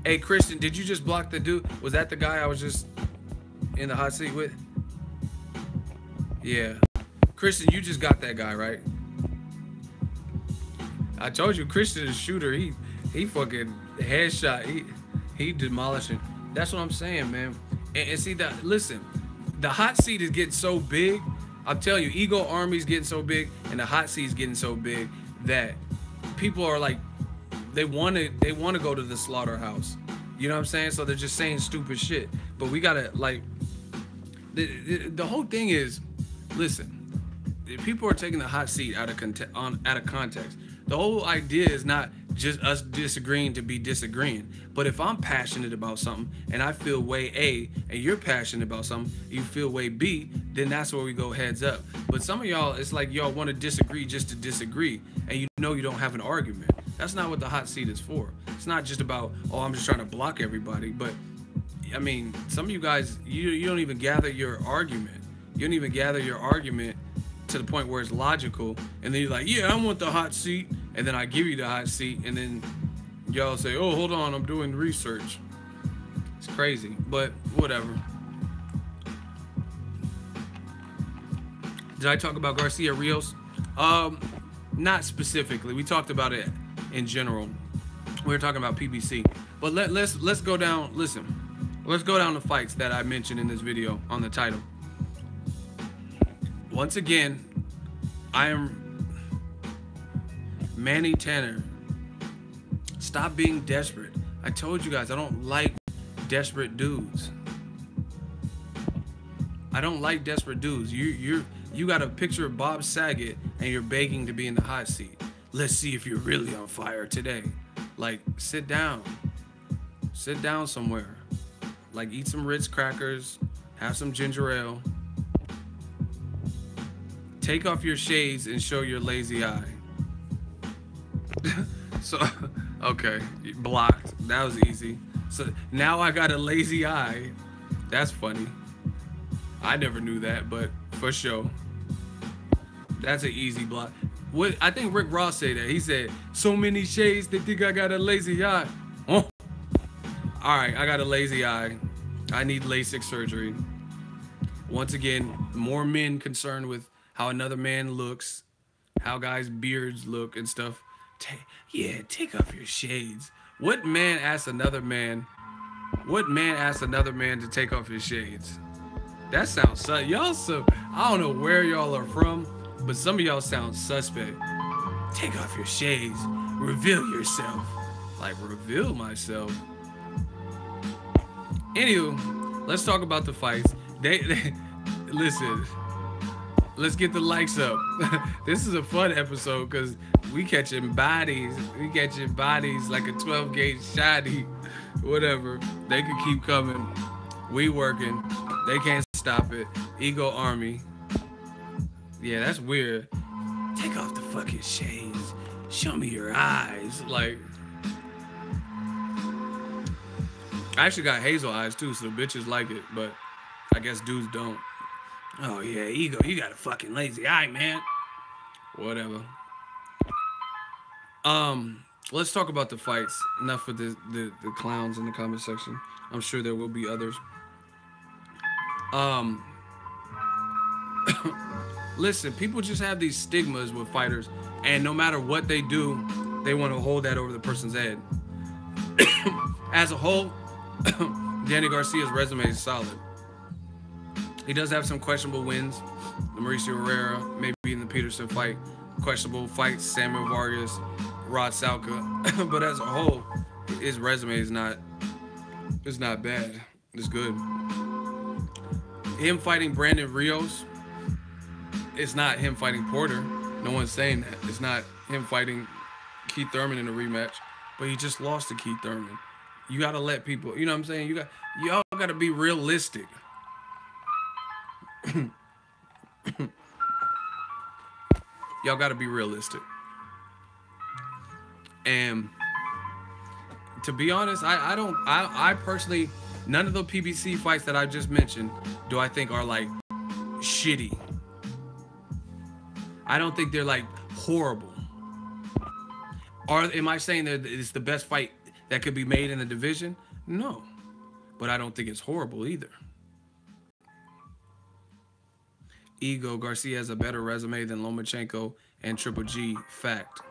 Hey, Christian, did you just block the dude? Was that the guy I was just in the hot seat with? Yeah. Christian, you just got that guy, right? I told you, Christian is a shooter. He fucking headshot. He demolishing. That's what I'm saying, man. And see that. Listen, the hot seat is getting so big. I'll tell you, Ego Army's getting so big, and the hot seat's getting so big that people are like, they want to go to the slaughterhouse. You know what I'm saying? So they're just saying stupid shit. But we gotta like. The whole thing is, listen, people are taking the hot seat out of context. The whole idea is not just us disagreeing to be disagreeing. But if I'm passionate about something and I feel way A, and you're passionate about something, you feel way B, then that's where we go heads up. But some of y'all, it's like y'all want to disagree just to disagree, and you know you don't have an argument. That's not what the hot seat is for. It's not just about, oh, I'm just trying to block everybody. But I mean, some of you guys, you don't even gather your argument. You don't even gather your argument to the point where it's logical, and then you're like, yeah, I want the hot seat, and then I give you the hot seat, and then y'all say, oh, hold on, I'm doing research. It's crazy, but whatever. Did I talk about Garcia Rios? Not specifically. We talked about it in general. We were talking about PBC, but let's go down. Listen, let's go down the fights that I mentioned in this video on the title. Once again, I am Manny Tanner. Stop being desperate. I told you guys I don't like desperate dudes. I don't like desperate dudes. You got a picture of Bob Saget and you're begging to be in the hot seat. Let's see if you're really on fire today. Like, sit down. Sit down somewhere. Like, eat some Ritz crackers, have some ginger ale. Take off your shades and show your lazy eye. So, okay, blocked. That was easy. So now I got a lazy eye. That's funny. I never knew that, but for sure. That's an easy block. What I think Rick Ross said that. He said, so many shades, they think I got a lazy eye. Oh. All right, I got a lazy eye. I need LASIK surgery. Once again, more men concerned with how another man looks, how guys' beards look and stuff. Take off your shades. What man asks another man? What man asks another man to take off his shades? That sounds y'all so. I don't know where y'all are from, but some of y'all sound suspect. Take off your shades. Reveal yourself. Like, reveal myself. Anywho, let's talk about the fights. They listen. Let's get the likes up. This is a fun episode because we catching bodies. We catching bodies like a 12 gauge shotty. Whatever. They could keep coming. We working. They can't stop it. Ego Army. Yeah, that's weird. Take off the fucking shades. Show me your eyes. Like, I actually got hazel eyes too, so bitches like it, but I guess dudes don't. Oh yeah, Ego, you got a fucking lazy eye, man. Whatever. Let's talk about the fights. Enough of the clowns in the comment section. I'm sure there will be others. Listen, people just have these stigmas with fighters, and no matter what they do, they want to hold that over the person's head. As a whole, Danny Garcia's resume is solid. He does have some questionable wins. The Mauricio Herrera, maybe in the Peterson fight. Questionable fights, Samuel Vargas, Rod Salka. But as a whole, his resume is not bad. It's good. Him fighting Brandon Rios, it's not him fighting Porter. No one's saying that. It's not him fighting Keith Thurman in a rematch. But he just lost to Keith Thurman. You gotta let people, you know what I'm saying? Y'all gotta be realistic. Y'all gotta be realistic. And to be honest, I personally, none of the PBC fights that I just mentioned do I think are like shitty. I don't think they're like horrible. Am I saying that it's the best fight that could be made in the division? No, but I don't think it's horrible either. Ego, Garcia has a better resume than Lomachenko and Triple G. Fact.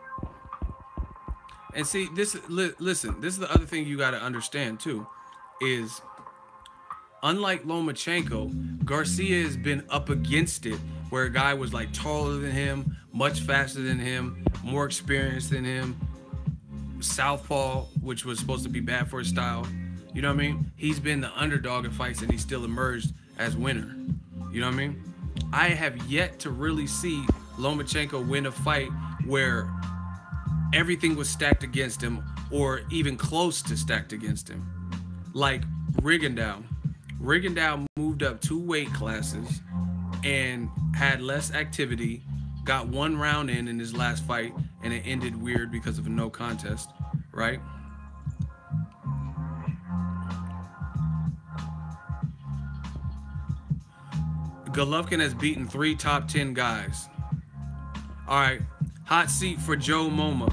And see, listen, this is the other thing you got to understand too, is unlike Lomachenko, Garcia has been up against it, where a guy was like taller than him, much faster than him, more experienced than him, southpaw, which was supposed to be bad for his style. You know what I mean? He's been the underdog in fights and he still emerged as winner. You know what I mean? I have yet to really see Lomachenko win a fight where everything was stacked against him or even close to stacked against him. Like Rigondeaux. Rigondeaux moved up 2 weight classes and had less activity, got 1 round in his last fight, and it ended weird because of a no contest, right? Golovkin has beaten 3 top 10 guys. All right, hot seat for Joe Moma.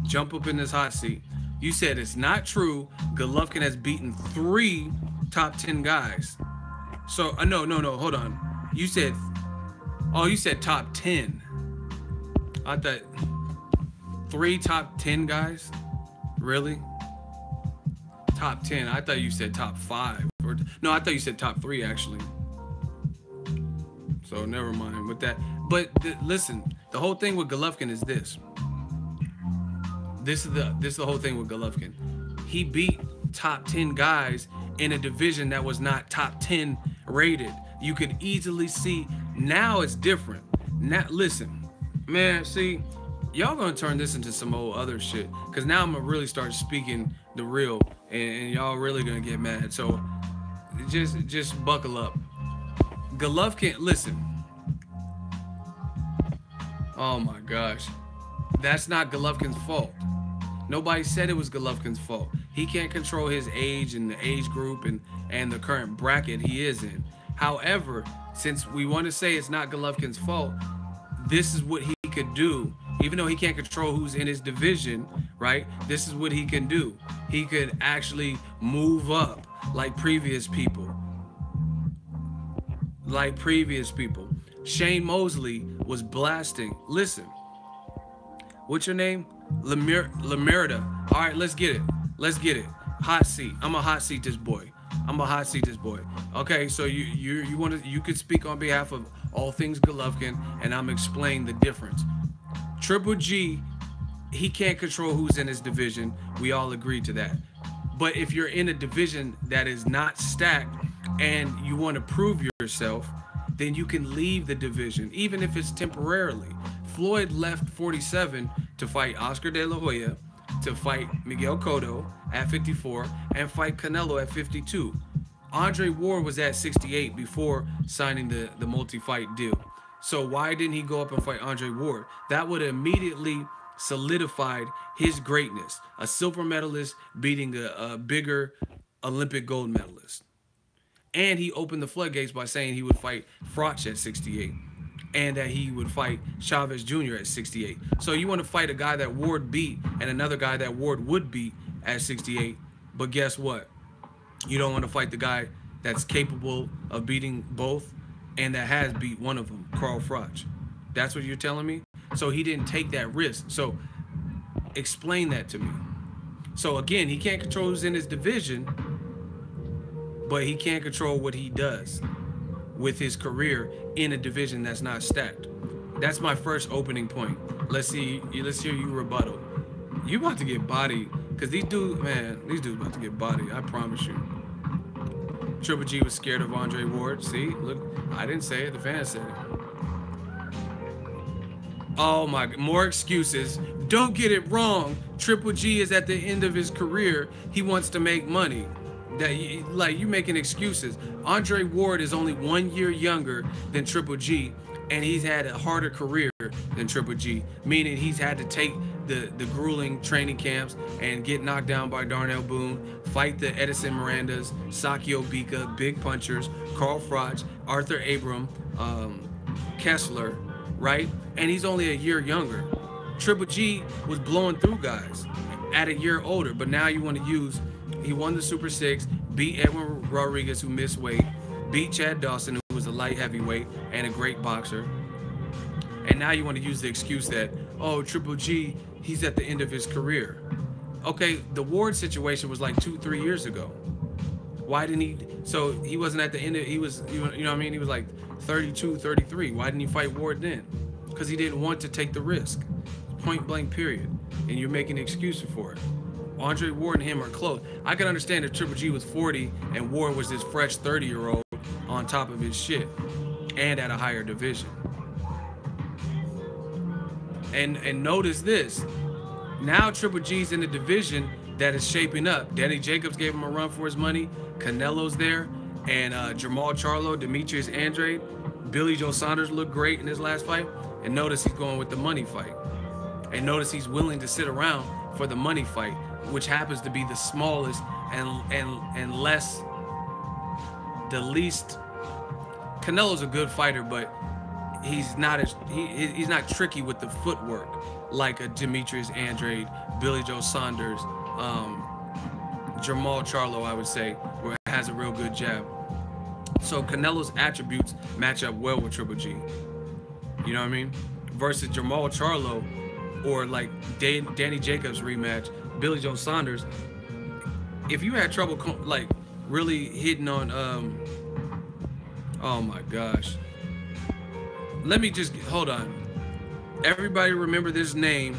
Jump up in this hot seat. You said it's not true. Golovkin has beaten 3 top 10 guys. So, no, hold on. You said, oh, you said top 10. I thought 3 top 10 guys? Really? Top 10. I thought you said top 5. Or, no, I thought you said top 3 actually. So never mind with that. But listen, the whole thing with Golovkin is this. This is the whole thing with Golovkin. He beat top 10 guys in a division that was not top 10 rated. You could easily see now it's different. Now listen, man, see, y'all gonna turn this into some old other shit. Cause now I'm gonna really start speaking the real and y'all really gonna get mad. So just buckle up. Golovkin, listen. Oh my gosh. That's not Golovkin's fault. Nobody said it was Golovkin's fault. He can't control his age and the age group and the current bracket he is in. However, since we want to say it's not Golovkin's fault, this is what he could do. Even though he can't control who's in his division, right? This is what he can do. He could actually move up like previous people. Like previous people. Shane Mosley was blasting. Listen, what's your name? Lamerda. All right, let's get it. Let's get it. Hot seat. I'm a hot seat this boy. Okay, so you could speak on behalf of all things Golovkin, and I'm explaining the difference. Triple G, he can't control who's in his division. We all agree to that. But if you're in a division that is not stacked and you want to prove yourself, then you can leave the division, even if it's temporarily. Floyd left 47 to fight Oscar De La Hoya, to fight Miguel Cotto at 54, and fight Canelo at 52. Andre Ward was at 68 before signing the multi-fight deal. So why didn't he go up and fight Andre Ward? That would have immediately solidified his greatness. A silver medalist beating a bigger Olympic gold medalist. And he opened the floodgates by saying he would fight Froch at 68 and that he would fight Chavez Jr. at 68. So you want to fight a guy that Ward beat and another guy that Ward would beat at 68. But guess what? You don't want to fight the guy that's capable of beating both and that has beat one of them, Carl Froch. That's what you're telling me? So he didn't take that risk. So explain that to me. So again, he can't control who's in his division, but he can't control what he does with his career in a division that's not stacked. That's my first opening point. Let's hear you rebuttal. You about to get bodied, because these dudes about to get bodied, I promise you. Triple G was scared of Andre Ward. See, look, I didn't say it, the fans said it. Oh my, more excuses. Don't get it wrong. Triple G is at the end of his career. He wants to make money. You making excuses. Andre Ward is only 1 year younger than Triple G, and he's had a harder career than Triple G, meaning he's had to take the grueling training camps and get knocked down by Darnell Boone, fight the Edison Mirandas, Sakio Bika, big punchers, Carl Froch, Arthur Abram, Kessler, right? And he's only a year younger. Triple G was blowing through guys at a year older, but now you want to use, he won the Super 6, beat Edwin Rodriguez, who missed weight, beat Chad Dawson, who was a light heavyweight and a great boxer. And now you want to use the excuse that, oh, Triple G, he's at the end of his career. Okay, the Ward situation was like 2-3 years ago. Why didn't he? So he wasn't at the end of, he was, you know what I mean? He was like 32, 33. Why didn't he fight Ward then? Because he didn't want to take the risk. Point blank, period. And you're making excuses for it. Andre Ward and him are close. I can understand if Triple G was 40 and Ward was this fresh 30-year-old on top of his shit and at a higher division. And notice this. Now Triple G's in the division that is shaping up. Danny Jacobs gave him a run for his money. Canelo's there. And Jermall Charlo, Demetrius Andrade, Billy Joe Saunders looked great in his last fight. And notice he's going with the money fight. And notice he's willing to sit around for the money fight, which happens to be the smallest and less, the least. Canelo's a good fighter, but he's not as he's not tricky with the footwork like a Demetrius Andrade, Billy Joe Saunders, Jermall Charlo, I would say, where it has a real good jab. So Canelo's attributes match up well with Triple G. You know what I mean? Versus Jermall Charlo or like Danny Jacobs rematch, Billy Joe Saunders. If you had trouble like really hitting on, oh my gosh. Let me just, hold on. Everybody remember this name,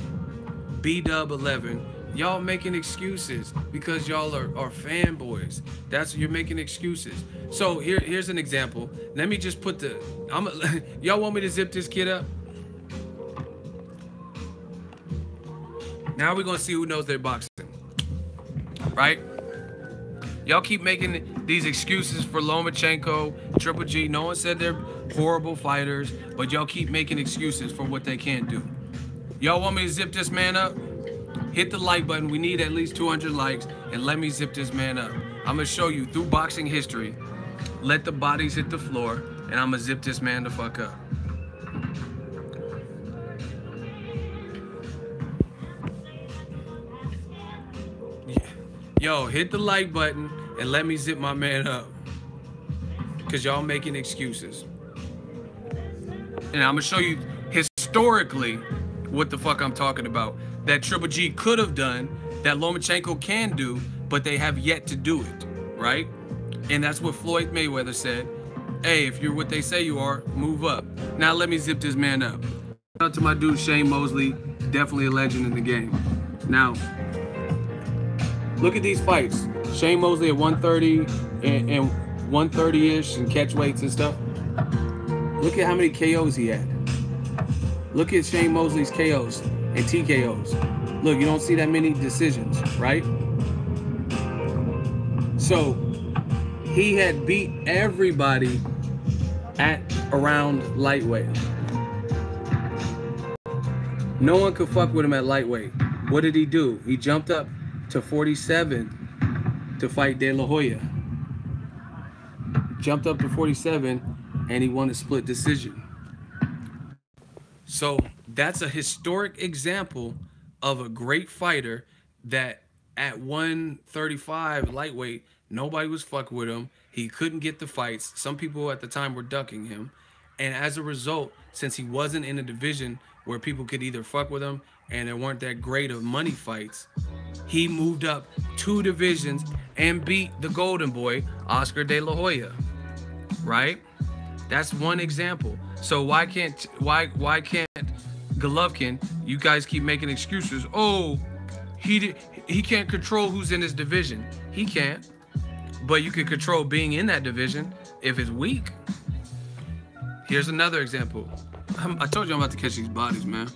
B-Dub11. Y'all making excuses because y'all are fanboys. That's, you're making excuses. So here's an example. Let me just put the, y'all want me to zip this kid up? Now we're gonna see who knows their boxing, right? Y'all keep making these excuses for Lomachenko, Triple G. No one said they're horrible fighters, but y'all keep making excuses for what they can't do. Y'all want me to zip this man up? Hit the like button. We need at least 200 likes, and let me zip this man up. I'm gonna show you through boxing history. Let the bodies hit the floor, and I'm gonna zip this man the fuck up. Yo, hit the like button and let me zip my man up. Because y'all making excuses. And I'm going to show you historically what the fuck I'm talking about. That Triple G could have done, that Lomachenko can do, but they have yet to do it, right? And that's what Floyd Mayweather said. Hey, if you're what they say you are, move up. Now let me zip this man up. Shout out to my dude Shane Mosley, definitely a legend in the game. Now, look at these fights. Shane Mosley at 130 and 130-ish and catch weights and stuff. Look at how many KOs he had. Look at Shane Mosley's KOs and TKOs. Look, you don't see that many decisions, right? So he had beat everybody at around lightweight. No one could fuck with him at lightweight. What did he do? He jumped up to 47 to fight De La Hoya. Jumped up to 47 and he won a split decision. So that's a historic example of a great fighter that at 135 lightweight, nobody was fucking with him. He couldn't get the fights. Some people at the time were ducking him. And as a result, since he wasn't in a division where people could either fuck with him and there weren't that great of money fights, he moved up 2 divisions and beat the golden boy, Oscar De La Hoya, right? That's one example. So why can't Golovkin, you guys keep making excuses. Oh, he can't control who's in his division. He can't. But you can control being in that division if it's weak. Here's another example. I told you I'm about to catch these bodies, man.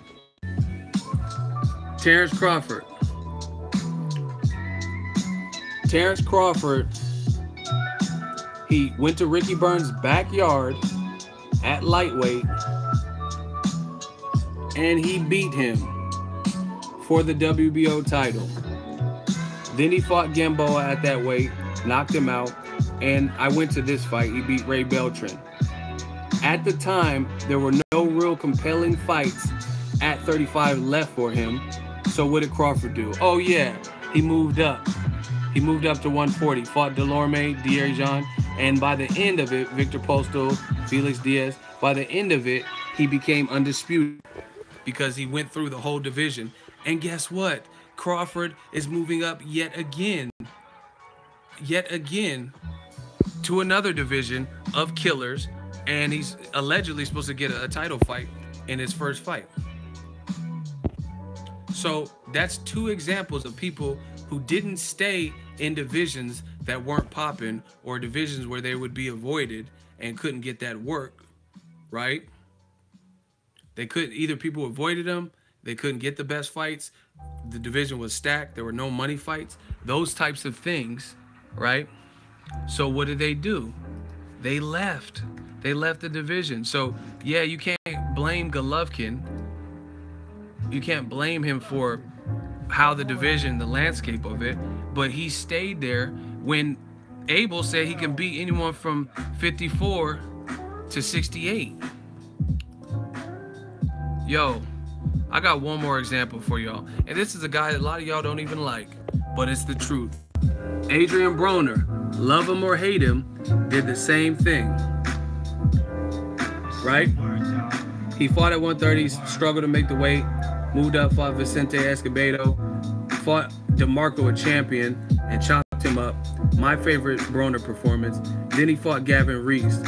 Terence Crawford. Terence Crawford, he went to Ricky Burns' backyard at lightweight and he beat him for the WBO title. Then he fought Gamboa at that weight, knocked him out, and I went to this fight. He beat Ray Beltran. At the time, there were no real compelling fights at 35 left for him. So what did Crawford do? Oh yeah, he moved up. He moved up to 140, fought Delorme, Dierjean, and by the end of it, Victor Postal, Felix Diaz, by the end of it, he became undisputed because he went through the whole division And guess what? Crawford is moving up yet again to another division of killers, and he's allegedly supposed to get a title fight in his first fight. So that's two examples of people who didn't stay in divisions that weren't popping, or divisions where they would be avoided and couldn't get that work, right? They couldn't, either people avoided them, they couldn't get the best fights, the division was stacked, there were no money fights, those types of things, right? So what did they do? They left. They left the division. So yeah, you can't blame Golovkin. You can't blame him for how the division, the landscape of it, but he stayed there when Abel said he can beat anyone from 54 to 68. Yo, I got one more example for y'all. And this is a guy that a lot of y'all don't even like, but it's the truth. Adrien Broner, love him or hate him, did the same thing. Right? He fought at 130, struggled to make the weight, moved up, fought Vicente Escobedo, fought DeMarco, a champion, and chopped him up. My favorite Broner performance. Then he fought Gavin Reese.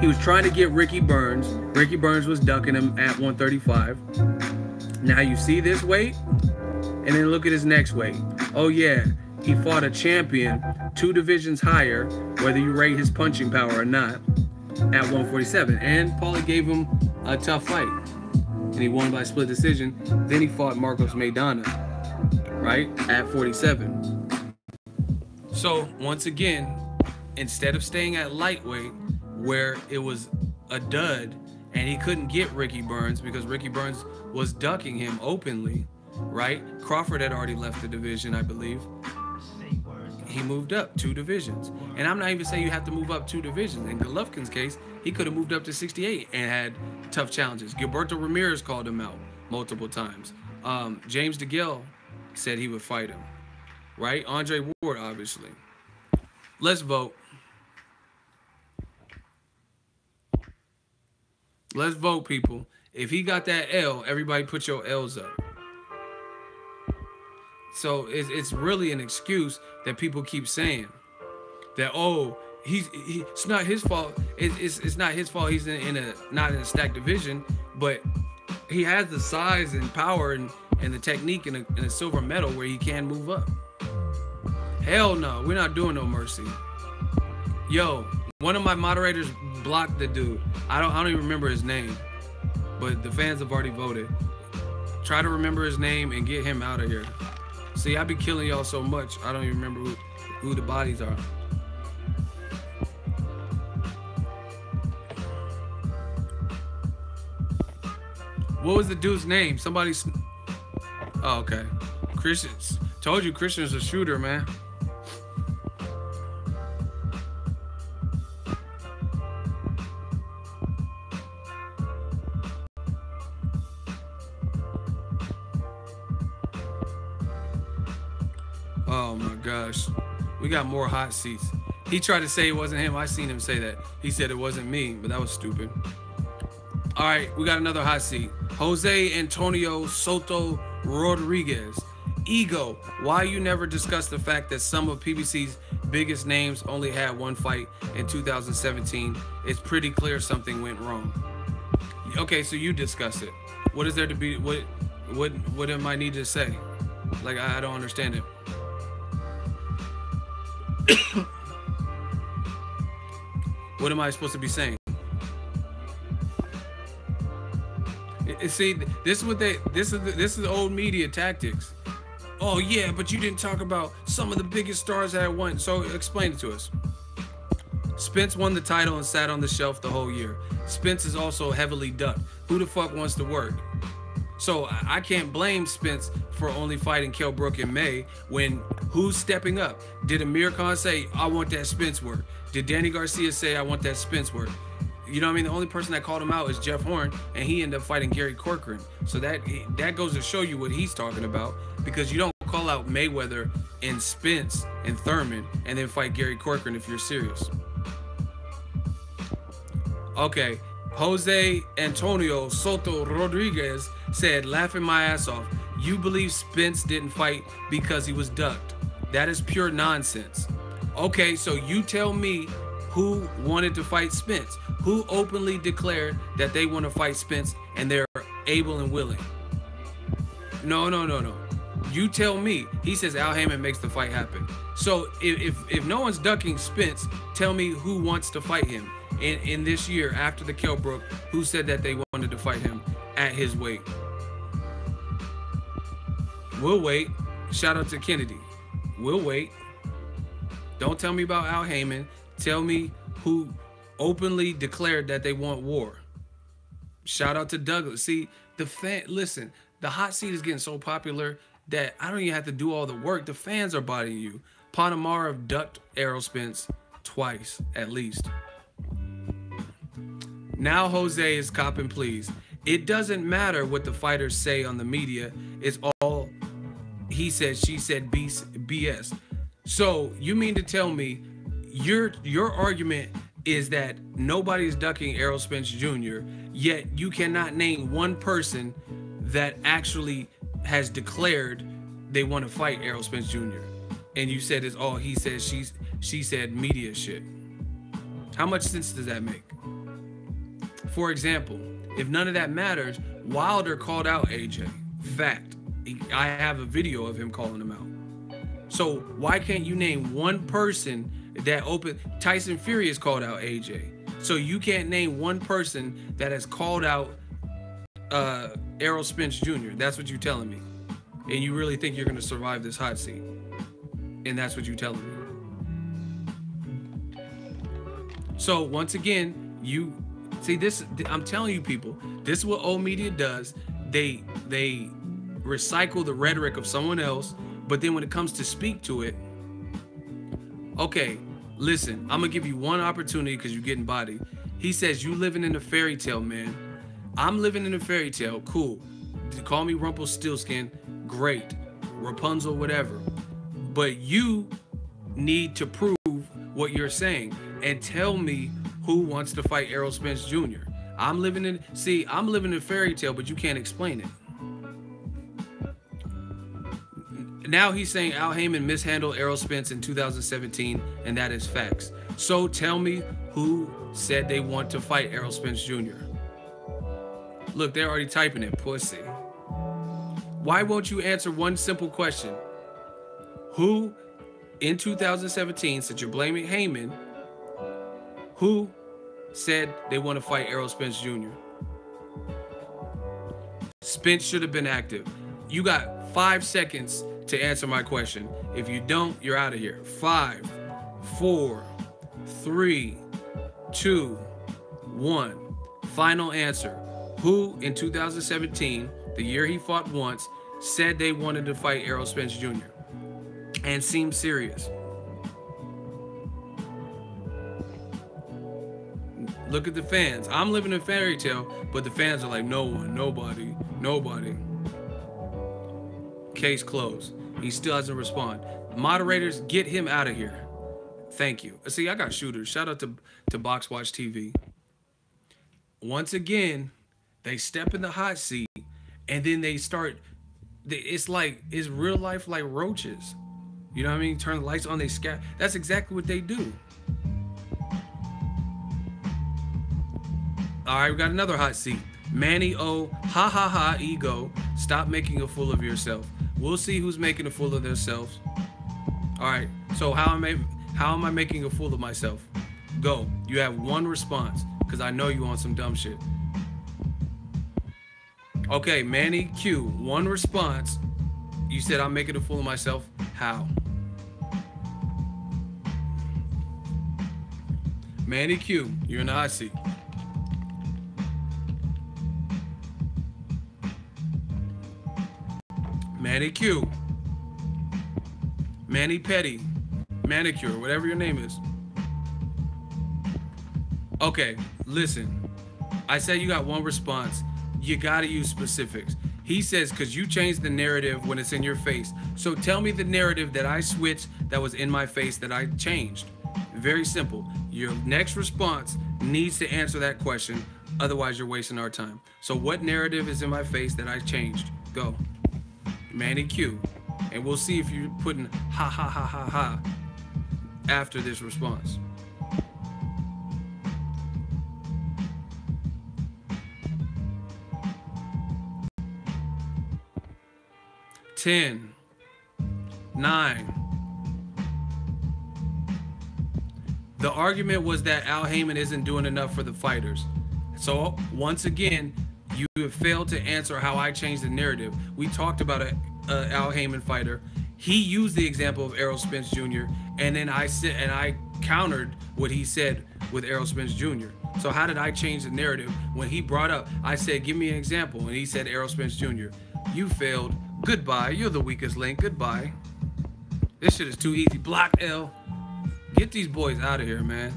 He was trying to get Ricky Burns. Ricky Burns was ducking him at 135. Now you see this weight, and then look at his next weight. Oh yeah, he fought a champion 2 divisions higher, whether you rate his punching power or not, at 147. And Paulie gave him a tough fight, and he won by split decision. Then he fought Marcos Maidana, right, at 47. So once again, instead of staying at lightweight, where it was a dud and he couldn't get Ricky Burns because Ricky Burns was ducking him openly, right? Crawford had already left the division, I believe. He moved up 2 divisions. And I'm not even saying you have to move up 2 divisions. In Golovkin's case, he could have moved up to 68 and had tough challenges. Gilberto Ramirez called him out multiple times. James DeGale said he would fight him, right? Andre Ward, obviously. Let's vote. Let's vote, people. If he got that L, everybody put your L's up. So it's really an excuse that people keep saying that, oh, it's not his fault. It's not his fault. He's not in a stacked division, but he has the size and power and the technique and a silver medal where he can move up. Hell no, we're not doing no mercy. Yo, one of my moderators blocked the dude. I don't even remember his name, but the fans have already voted. Try to remember his name and get him out of here. See, I be killing y'all so much, I don't even remember who the bodies are. What was the dude's name? Somebody's... Oh, okay. Christian. Told you Christian's a shooter, man. Oh my gosh. We got more hot seats. He tried to say it wasn't him. I seen him say that. He said it wasn't me, but that was stupid. All right, we got another hot seat. Jose Antonio Soto Rodriguez. Ego, why you never discuss the fact that some of PBC's biggest names only had 1 fight in 2017? It's pretty clear something went wrong. Okay, so you discuss it. What is there to be, what am I need to say? Like, I don't understand it. What am I supposed to be saying? See, this is old media tactics. Oh yeah, but you didn't talk about some of the biggest stars that won. So explain it to us. Spence won the title and sat on the shelf the whole year. Spence is also heavily ducked. Who the fuck wants to work? So I can't blame Spence for only fighting Kell Brook in May when who's stepping up? Did Amir Khan say, I want that Spence work? Did Danny Garcia say, I want that Spence work? You know what I mean? The only person that called him out is Jeff Horn, and he ended up fighting Gary Corcoran. So that goes to show you what he's talking about, because you don't call out Mayweather and Spence and Thurman and then fight Gary Corcoran if you're serious. Okay, Jose Antonio Soto Rodriguez said, laughing my ass off. You believe Spence didn't fight because he was ducked. That is pure nonsense. Okay, so you tell me who wanted to fight Spence, who openly declared that they want to fight Spence and they're able and willing. No. You tell me. He says Al Haymon makes the fight happen. So if no one's ducking Spence, tell me who wants to fight him in this year after the Kell Brook, who said that they wanted to fight him at his weight. We'll wait. Shout out to Kennedy. We'll wait. Don't tell me about Al Haymon. Tell me who openly declared that they want war. Shout out to Douglas. See, listen, the hot seat is getting so popular that I don't even have to do all the work. The fans are bodying you. Panamara ducked Errol Spence twice, at least. Now Jose is copping pleas. It doesn't matter what the fighters say on the media. It's all he said, she said, BS. So you mean to tell me your argument is that nobody's ducking Errol Spence Jr., yet you cannot name one person that actually has declared they want to fight Errol Spence Jr. And you said it's all he said, she said media shit. How much sense does that make? For example, if none of that matters, Wilder called out AJ. Fact. I have a video of him calling him out. So why can't you name one person that Tyson Fury has called out AJ? So you can't name one person that has called out Errol Spence Jr. That's what you're telling me. And you really think you're going to survive this hot seat? And that's what you're telling me. So once again, you see this. I'm telling you, people, this is what old media does. They recycle the rhetoric of someone else, but then when it comes to speak to it, okay, listen, I'm gonna give you one opportunity because you're getting bodied. He says you living in a fairy tale, man. I'm living in a fairy tale. Cool. Call me Rumpelstiltskin. Great. Rapunzel, whatever. But you need to prove what you're saying and tell me who wants to fight Errol Spence Jr. I'm living in a fairy tale, but you can't explain it. Now he's saying Al Haymon mishandled Errol Spence in 2017, and that is facts. So tell me who said they want to fight Errol Spence Jr. Look, they're already typing it, pussy. Why won't you answer one simple question? Who, in 2017, since you're blaming Haymon, who said they want to fight Errol Spence Jr.? Spence should have been active. You got 5 seconds to answer my question. If you don't, you're out of here. 5, 4, 3, 2, 1. Final answer. Who in 2017, the year he fought once, said they wanted to fight Errol Spence Jr. and seemed serious? Look at the fans. I'm living in a fairy tale, but the fans are like, no one, nobody. Case closed. He still doesn't respond. Moderators, get him out of here. Thank you. See, I got shooters. Shout out to Box Watch TV. Once again, they step in the hot seat, and then they start. It's real life like roaches. You know what I mean? Turn the lights on, they scatter. That's exactly what they do. All right, we got another hot seat. Manny O, ha ha ha, ego. Stop making a fool of yourself. We'll see who's making a fool of themselves. All right, so how am I making a fool of myself? Go. You have one response, because I know you on some dumb shit. Okay, Manny Q, one response. You said I'm making a fool of myself. How? Manny Q, you're in the hot seat. Manny Q, Manny Petty, Manicure, whatever your name is. Okay, listen. I said you got one response. You gotta use specifics. He says, because you changed the narrative when it's in your face. So tell me the narrative that I switched that was in my face that I changed. Very simple. Your next response needs to answer that question. Otherwise, you're wasting our time. So what narrative is in my face that I changed? Go. Manny Q. And we'll see if you're putting ha ha ha ha ha after this response. Ten, 9. The argument was that Al Haymon isn't doing enough for the fighters. So once again, you have failed to answer how I changed the narrative. We talked about a Al Haymon fighter. He used the example of Errol Spence Jr. and then I countered what he said with Errol Spence Jr. So how did I change the narrative? When he brought up, I said, give me an example, and he said Errol Spence Jr. You failed. Goodbye. You're the weakest link. Goodbye. This shit is too easy. Block L. Get these boys out of here, man.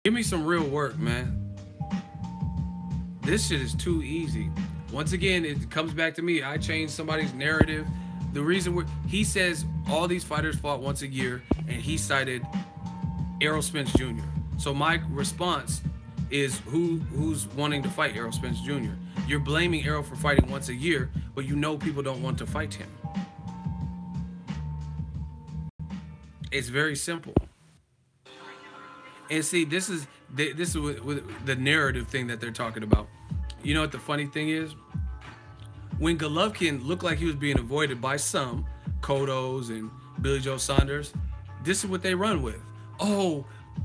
Give me some real work, man. This shit is too easy. Once again, it comes back to me. I changed somebody's narrative. The reason he says all these fighters fought once a year, and he cited Errol Spence Jr. So my response is who's wanting to fight Errol Spence Jr. You're blaming Errol for fighting once a year, but you know people don't want to fight him. It's very simple. And see, this is with the narrative thing that they're talking about. You know what the funny thing is? When Golovkin looked like he was being avoided by some, Cottos and Billy Joe Saunders, this is what they run with. Oh,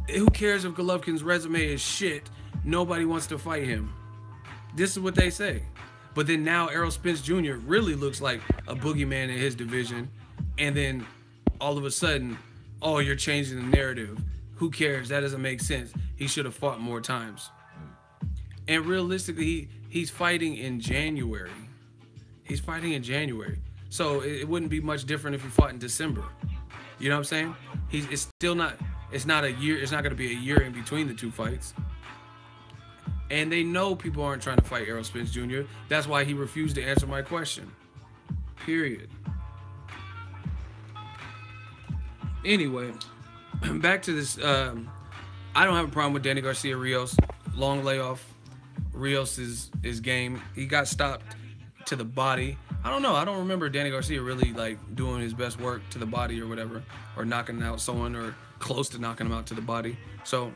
who cares if Golovkin's resume is shit? Nobody wants to fight him. This is what they say. But then now Errol Spence Jr. really looks like a boogeyman in his division. And then all of a sudden, oh, you're changing the narrative. Who cares? That doesn't make sense. He should have fought more times. And realistically, he's fighting in January. He's fighting in January. So it wouldn't be much different if he fought in December. You know what I'm saying? It's not a year. It's not going to be a year in between the two fights. And they know people aren't trying to fight Errol Spence Jr. That's why he refused to answer my question. Period. Anyway, back to this. I don't have a problem with Danny Garcia Rios. Long layoff. Rios is game. He got stopped to the body. I don't know. I don't remember Danny Garcia really like doing his best work to the body or whatever, or knocking out someone or close to knocking him out to the body. So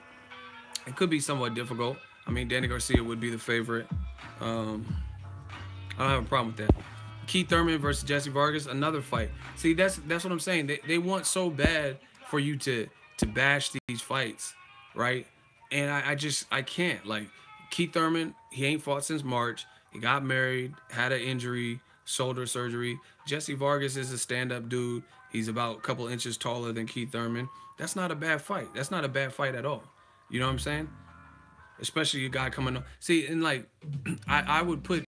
it could be somewhat difficult. I mean, Danny Garcia would be the favorite. I don't have a problem with that. Keith Thurman versus Jesse Vargas, another fight. See, that's what I'm saying. They want so bad for you to bash these fights, right? And I can't. Like, Keith Thurman, he ain't fought since March. He got married, had an injury, shoulder surgery. Jesse Vargas is a stand-up dude. He's about a couple inches taller than Keith Thurman. That's not a bad fight. That's not a bad fight at all. You know what I'm saying? Especially a guy coming up. See, and like, I would put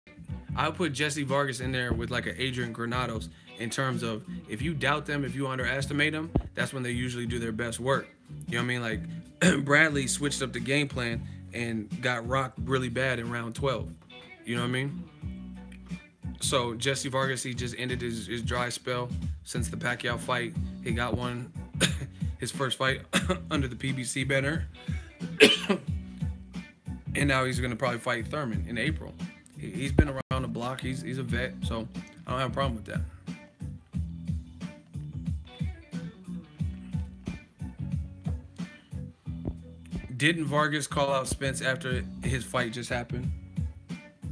Jesse Vargas in there with like an Adrien Granados in terms of if you doubt them, if you underestimate them, that's when they usually do their best work. You know what I mean? Like, Bradley switched up the game plan and got rocked really bad in round 12. You know what I mean? So Jesse Vargas, he just ended his dry spell since the Pacquiao fight. He got one, his first fight under the PBC banner. And now he's going to probably fight Thurman in April. He's been around the block. He's a vet, so I don't have a problem with that. Didn't Vargas call out Spence after his fight just happened?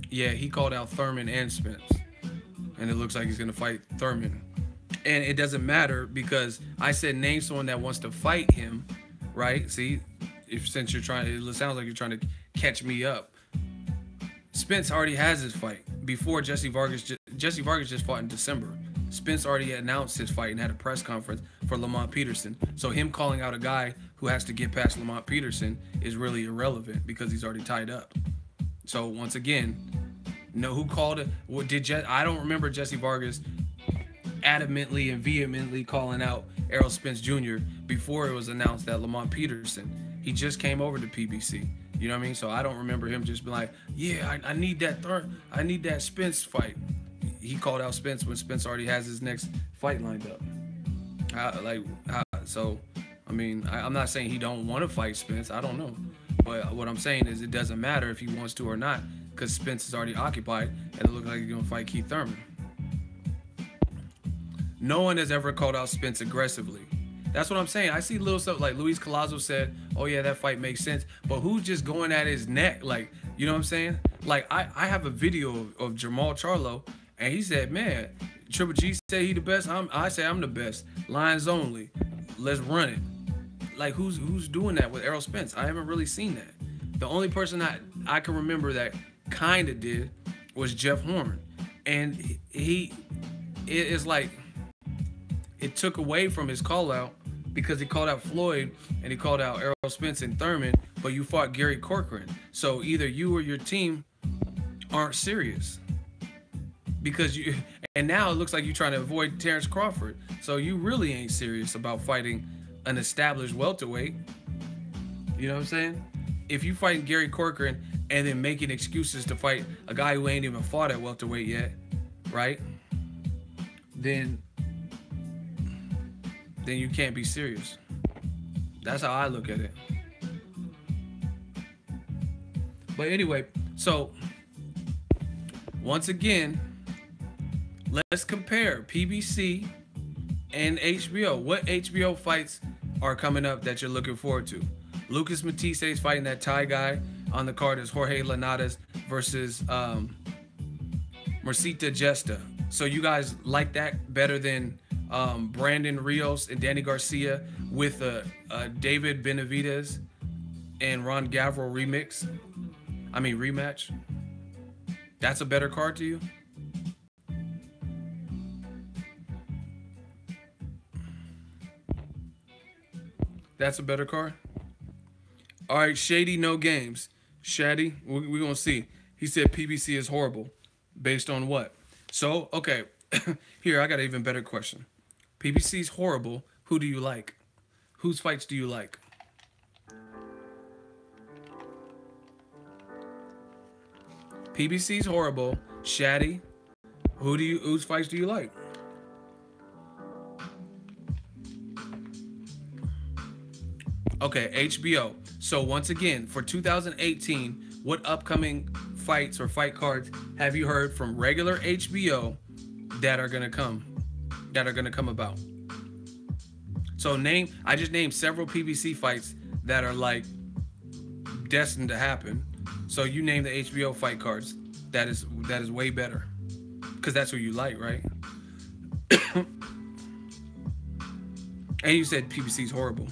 Yeah, he called out Thurman and Spence. And it looks like he's going to fight Thurman. And it doesn't matter because I said name someone that wants to fight him, right? See, since you're trying, it sounds like you're trying to catch me up. Spence already has his fight before Jesse Vargas. Jesse Vargas just fought in December. Spence already announced his fight and had a press conference for Lamont Peterson. So him calling out a guy who has to get past Lamont Peterson is really irrelevant because he's already tied up. So once again, know who called it? What did I don't remember Jesse Vargas adamantly and vehemently calling out Errol Spence Jr. before it was announced that Lamont Peterson. He just came over to PBC. You know what I mean? So I don't remember him just being like, yeah, I need that Spence fight. He called out Spence when Spence already has his next fight lined up. So, I mean, I'm not saying he don't want to fight Spence. I don't know. But what I'm saying is it doesn't matter if he wants to or not because Spence is already occupied and it looks like he's going to fight Keith Thurman. No one has ever called out Spence aggressively. That's what I'm saying. I see little stuff like Luis Collazo said, oh yeah, that fight makes sense. But who's just going at his neck? Like, you know what I'm saying? Like, I have a video of Jamal Charlo, and he said, man, Triple G said he the best. I say I'm the best. Lines only. Let's run it. Like, who's doing that with Errol Spence? I haven't really seen that. The only person I can remember that kind of did was Jeff Horn. And it is like, it took away from his call out because he called out Floyd and he called out Errol Spence and Thurman, but you fought Gary Corcoran. So either you or your team aren't serious. And now it looks like you're trying to avoid Terence Crawford. So you really ain't serious about fighting an established welterweight. You know what I'm saying? If you fight Gary Corcoran and then making excuses to fight a guy who ain't even fought at welterweight yet, right? Then you can't be serious. That's how I look at it. But anyway, so once again, let's compare PBC and HBO. What HBO fights are coming up that you're looking forward to? Lucas Matisse is fighting that Thai guy. On the card is Jorge Linares versus Mercita Gesta. So you guys like that better than Brandon Rios and Danny Garcia with David Benavidez and Ron Gavril rematch? That's a better card to you? That's a better card? All right, Shady, no games. Shady, we're going to see. He said PBC is horrible. Based on what? So, okay. Here, I got an even better question. PBC's horrible. Who do you like? Whose fights do you like? PBC's horrible. Shady, whose fights do you like? Okay, HBO. So once again, for 2018, what upcoming fights or fight cards have you heard from regular HBO that are gonna come about? So I just named several PBC fights that are like destined to happen. So you name the HBO fight cards that is way better, because that's what you like, right? And you said PBC's horrible.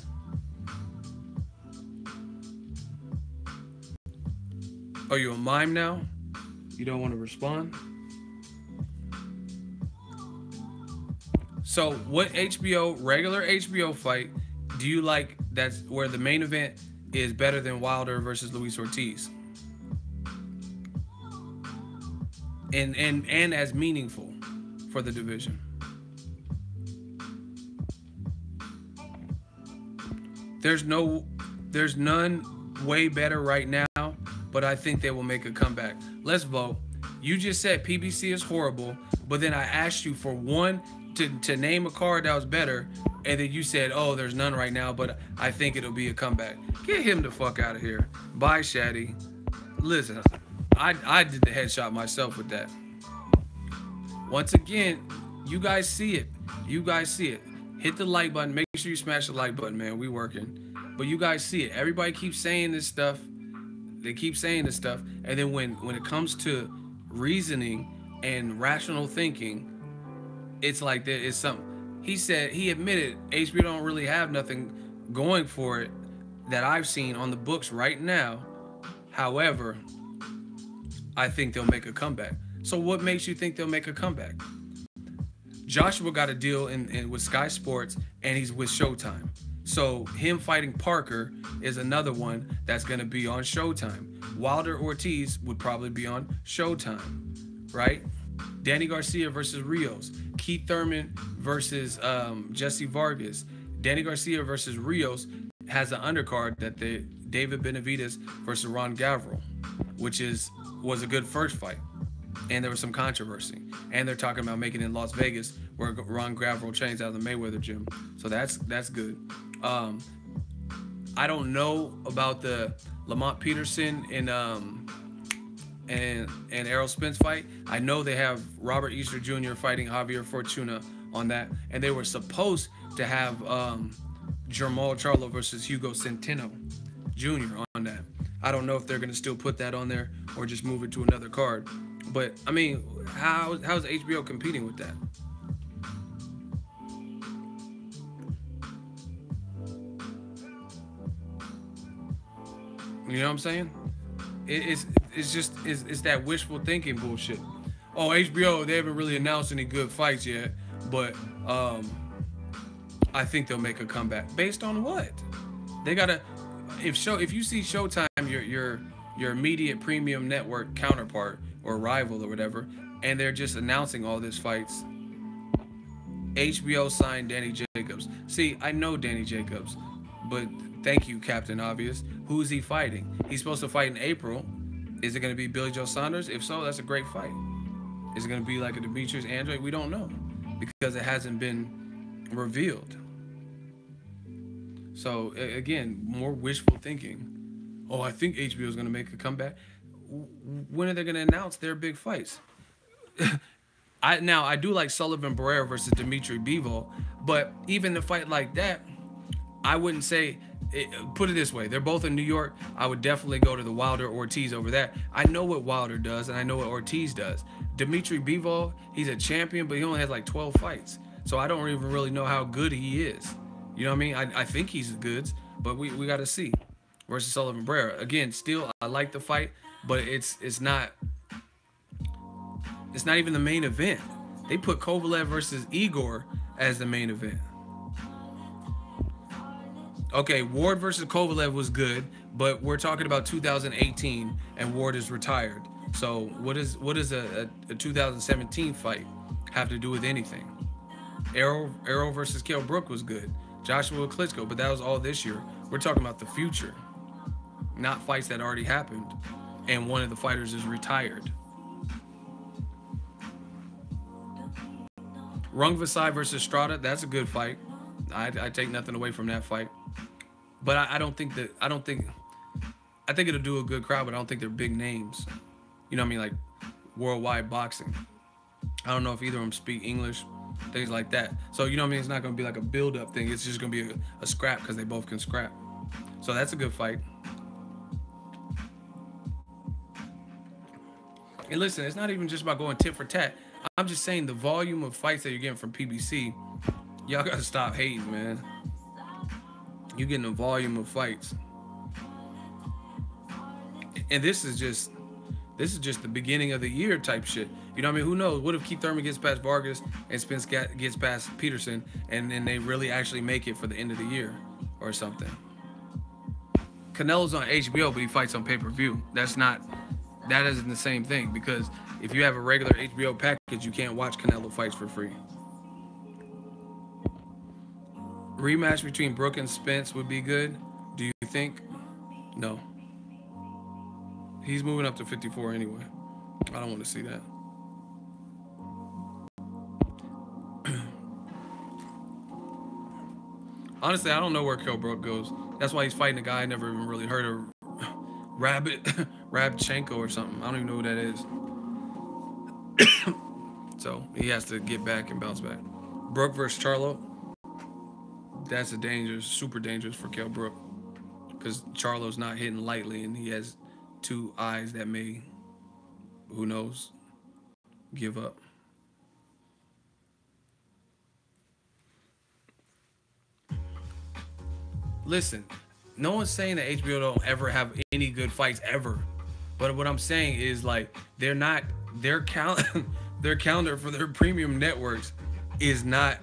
Oh, you a mime now? You don't want to respond? So what regular HBO fight do you like that's where the main event is better than Wilder versus Luis Ortiz? And as meaningful for the division? There's none way better right now, but I think they will make a comeback. Let's vote. You just said PBC is horrible, but then I asked you for one to name a card that was better, and then you said, oh, there's none right now, but I think it'll be a comeback. Get him the fuck out of here. Bye, Shaddy. Listen, I did the headshot myself with that. Once again, you guys see it. You guys see it. Hit the like button. Make sure you smash the like button, man. We working. But you guys see it. Everybody keeps saying this stuff. They keep saying this stuff, and then when it comes to reasoning and rational thinking, it's like there is something. He admitted HBO don't really have nothing going for it that I've seen on the books right now. However, I think they'll make a comeback. So what makes you think they'll make a comeback? Joshua got a deal with Sky Sports, and he's with Showtime. So him fighting Parker is another one that's going to be on Showtime. Wilder Ortiz would probably be on Showtime, right? Danny Garcia versus Rios. Keith Thurman versus Jesse Vargas. Danny Garcia versus Rios has an undercard that David Benavidez versus Ron Gavril, which was a good first fight. And there was some controversy. And they're talking about making it in Las Vegas, where Ron Gavril trains out of the Mayweather gym. So that's good. I don't know about the Lamont Peterson and Errol Spence fight. I know they have Robert Easter Jr. fighting Javier Fortuna on that, and they were supposed to have Jamal Charlo versus Hugo Centeno Jr. on that. I don't know if they're gonna still put that on there or just move it to another card. But I mean, how's HBO competing with that? You know what I'm saying? It's that wishful thinking bullshit. Oh, HBO, they haven't really announced any good fights yet, but I think they'll make a comeback. Based on what? They gotta. If you see Showtime, your immediate premium network counterpart or rival or whatever, and they're just announcing all these fights. HBO signed Danny Jacobs. See, I know Danny Jacobs, but thank you, Captain Obvious. Who is he fighting? He's supposed to fight in April. Is it going to be Billy Joe Saunders? If so, that's a great fight. Is it going to be like a Demetrius Andrade? We don't know because it hasn't been revealed. So, again, more wishful thinking. Oh, I think HBO is going to make a comeback. When are they going to announce their big fights? I do like Sullivan Barrera versus Dimitri Bivol, but even a fight like that, I wouldn't say, put it this way, they're both in New York. I would definitely go to the Wilder Ortiz over that. I know what Wilder does, and I know what Ortiz does. Dimitri Bivol, he's a champion, but he only has like 12 fights. So I don't even really know how good he is. You know what I mean? I think he's good, but we got to see. Versus Sullivan Barrera. Again, still, I like the fight, but it's not even the main event. They put Kovalev versus Igor as the main event. Okay, Ward versus Kovalev was good, but we're talking about 2018, and Ward is retired. So what does a 2017 fight have to do with anything? Arrow versus Kell Brook was good. Joshua Klitschko, but that was all this year. We're talking about the future, not fights that already happened, and one of the fighters is retired. Rungvisai versus Strada, that's a good fight. I take nothing away from that fight, but I think it'll do a good crowd, but I don't think they're big names. You know what I mean? Like worldwide boxing. I don't know if either of them speak English, things like that. So you know what I mean? It's not going to be like a build-up thing. It's just going to be a scrap because they both can scrap. So that's a good fight. And listen, it's not even just about going tit for tat. I'm just saying the volume of fights that you're getting from PBC, y'all got to stop hating, man. You're getting a volume of fights. And this is just the beginning of the year type shit. You know what I mean? Who knows? What if Keith Thurman gets past Vargas and Spence gets past Peterson, and then they really actually make it for the end of the year or something? Canelo's on HBO, but he fights on pay-per-view. That isn't the same thing, because if you have a regular HBO package, you can't watch Canelo fights for free. Rematch between Brook and Spence would be good. Do you think? No. He's moving up to 54 anyway. I don't want to see that. Honestly, I don't know where Kell Brook goes. That's why he's fighting a guy I never even really heard of. Rabchenko or something. I don't even know who that is. So he has to get back and bounce back. Brook versus Charlo. That's super dangerous for Kell Brook, because Charlo's not hitting lightly, and he has two eyes that may, who knows, give up. Listen, no one's saying that HBO don't ever have any good fights ever, but what I'm saying is, like, their calendar for their premium networks is not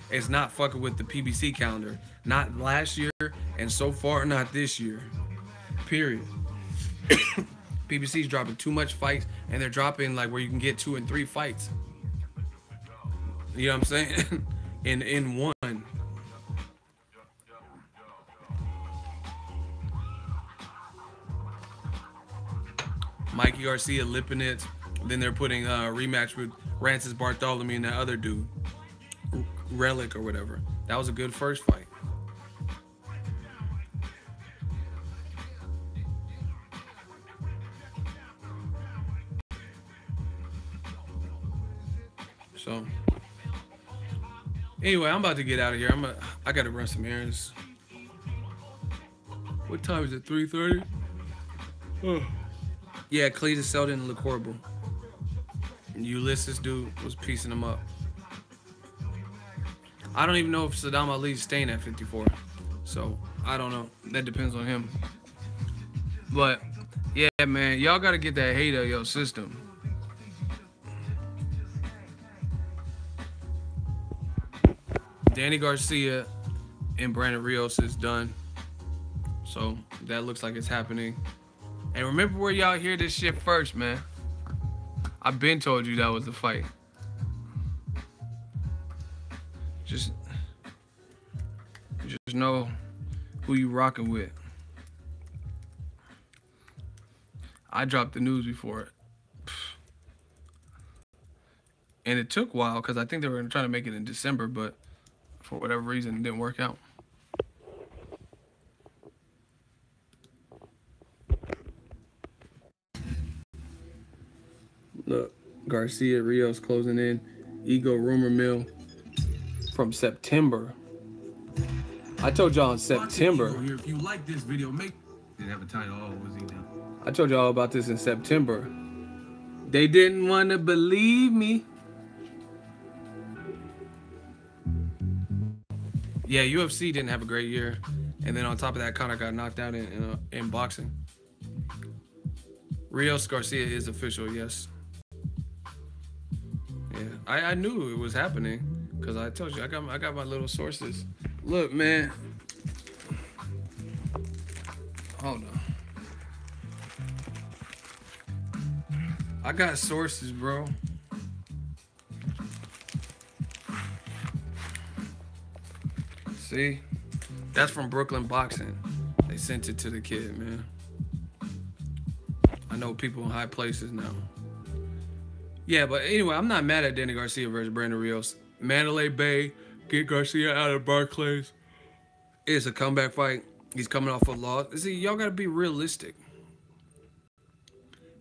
it's not fucking with the PBC calendar. Not last year, and so far not this year. Period. PBC's dropping too much fights, and they're dropping like where you can get 2 and 3 fights. You know what I'm saying? in one. Mikey Garcia, Lipinets. Then they're putting a rematch with Rancis Bartholomew and that other dude, Relic or whatever. That was a good first fight. So Anyway, I'm about to get out of here. I gotta run some errands. What time is it? 3:30. Yeah, Cletus Selden look horrible. Ulysses dude was piecing him up. I don't even know if Saddam Ali's staying at 54. So I don't know. That depends on him. But yeah, man, y'all gotta get that hate out of your system. Danny Garcia and Brandon Rios is done. So that looks like it's happening. And remember where y'all hear this shit first, man. I've been told you that was the fight. Just know who you rocking with. I dropped the news before it. And it took a while because I think they were trying to make it in December, but for whatever reason, it didn't work out. Look, Garcia, Rios closing in. Ego rumor mill from September. I told y'all in September. If you like this video, didn't have a title. Oh, was he now? I told y'all about this in September. They didn't want to believe me. Yeah, UFC didn't have a great year. And then on top of that, Conor got knocked out in boxing. Rios Garcia is official, yes. Yeah, I knew it was happening because I told you I got my little sources. Look, man. Hold on. I got sources, bro. See? That's from Brooklyn Boxing. They sent it to the kid, man. I know people in high places now. Yeah, but anyway, I'm not mad at Danny Garcia versus Brandon Rios. Mandalay Bay, get Garcia out of Barclays. It's a comeback fight. He's coming off a loss. See, y'all got to be realistic.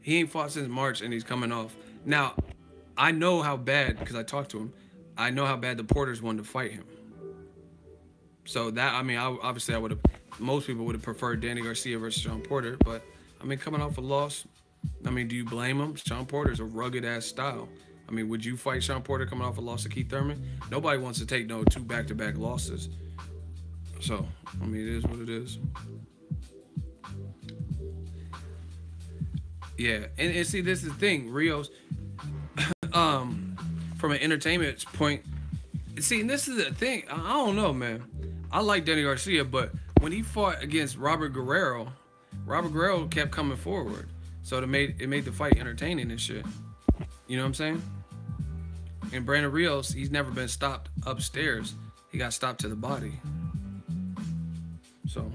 He ain't fought since March, and he's coming off. Now, I know how bad, because I talked to him, I know how bad the Porters wanted to fight him. So that, I mean, obviously I would have, most people would have preferred Danny Garcia versus Sean Porter, but, I mean, coming off a loss, I mean, do you blame him? Sean Porter's a rugged-ass style. I mean, would you fight Sean Porter coming off a loss to Keith Thurman? Nobody wants to take no 2 back-to-back losses. So, I mean, it is what it is. Yeah, and see, this is the thing, Rios, from an entertainment point, see, and this is the thing, I don't know, man. I like Danny Garcia, but when he fought against Robert Guerrero kept coming forward. So it made the fight entertaining and shit. You know what I'm saying? And Brandon Rios, he's never been stopped upstairs. He got stopped to the body. So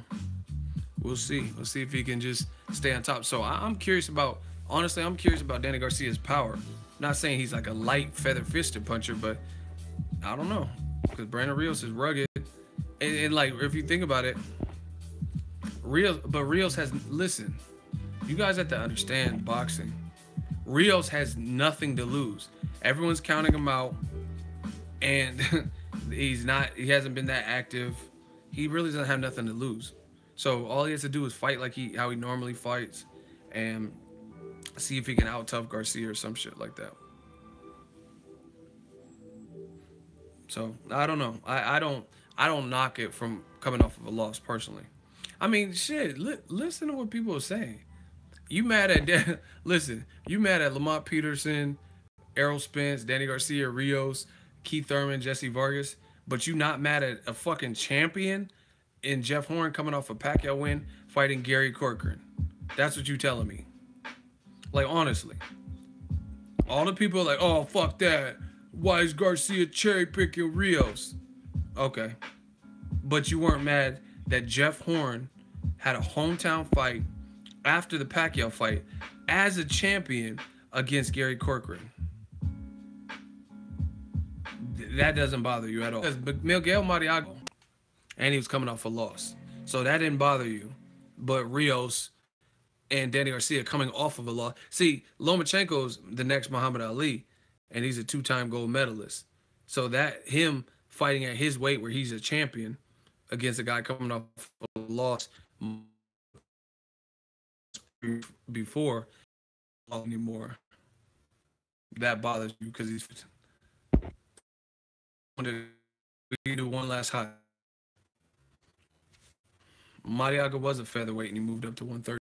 we'll see. We'll see if he can just stay on top. So I'm curious about, honestly, I'm curious about Danny Garcia's power. Not saying he's like a light feather-fisted puncher, but I don't know. Because Brandon Rios is rugged. And like, if you think about it, Rios has, listen, you guys have to understand boxing. Rios has nothing to lose. Everyone's counting him out. And he hasn't been that active. He really doesn't have nothing to lose. So all he has to do is fight like how he normally fights and see if he can out-tough Garcia or some shit like that. So I don't know. I don't knock it from coming off of a loss personally. I mean, shit, listen to what people are saying. You mad at listen, you mad at Lamont Peterson, Errol Spence, Danny Garcia, Rios, Keith Thurman, Jesse Vargas, but you not mad at a fucking champion in Jeff Horn coming off a Pacquiao win fighting Gary Corcoran. That's what you telling me. Like, honestly. All the people are like, oh, fuck that. Why is Garcia cherry picking Rios? Okay. But you weren't mad that Jeff Horn had a hometown fight after the Pacquiao fight as a champion against Gary Corcoran. That doesn't bother you at all. Because Miguel Mariago, and he was coming off a loss. So that didn't bother you. But Rios and Danny Garcia coming off of a loss. See, Lomachenko's the next Muhammad Ali, and he's a 2-time gold medalist. So that him fighting at his weight where he's a champion against a guy coming off a loss before anymore. That bothers you because he's. We do one last hot. Mariaga was a featherweight and he moved up to 130.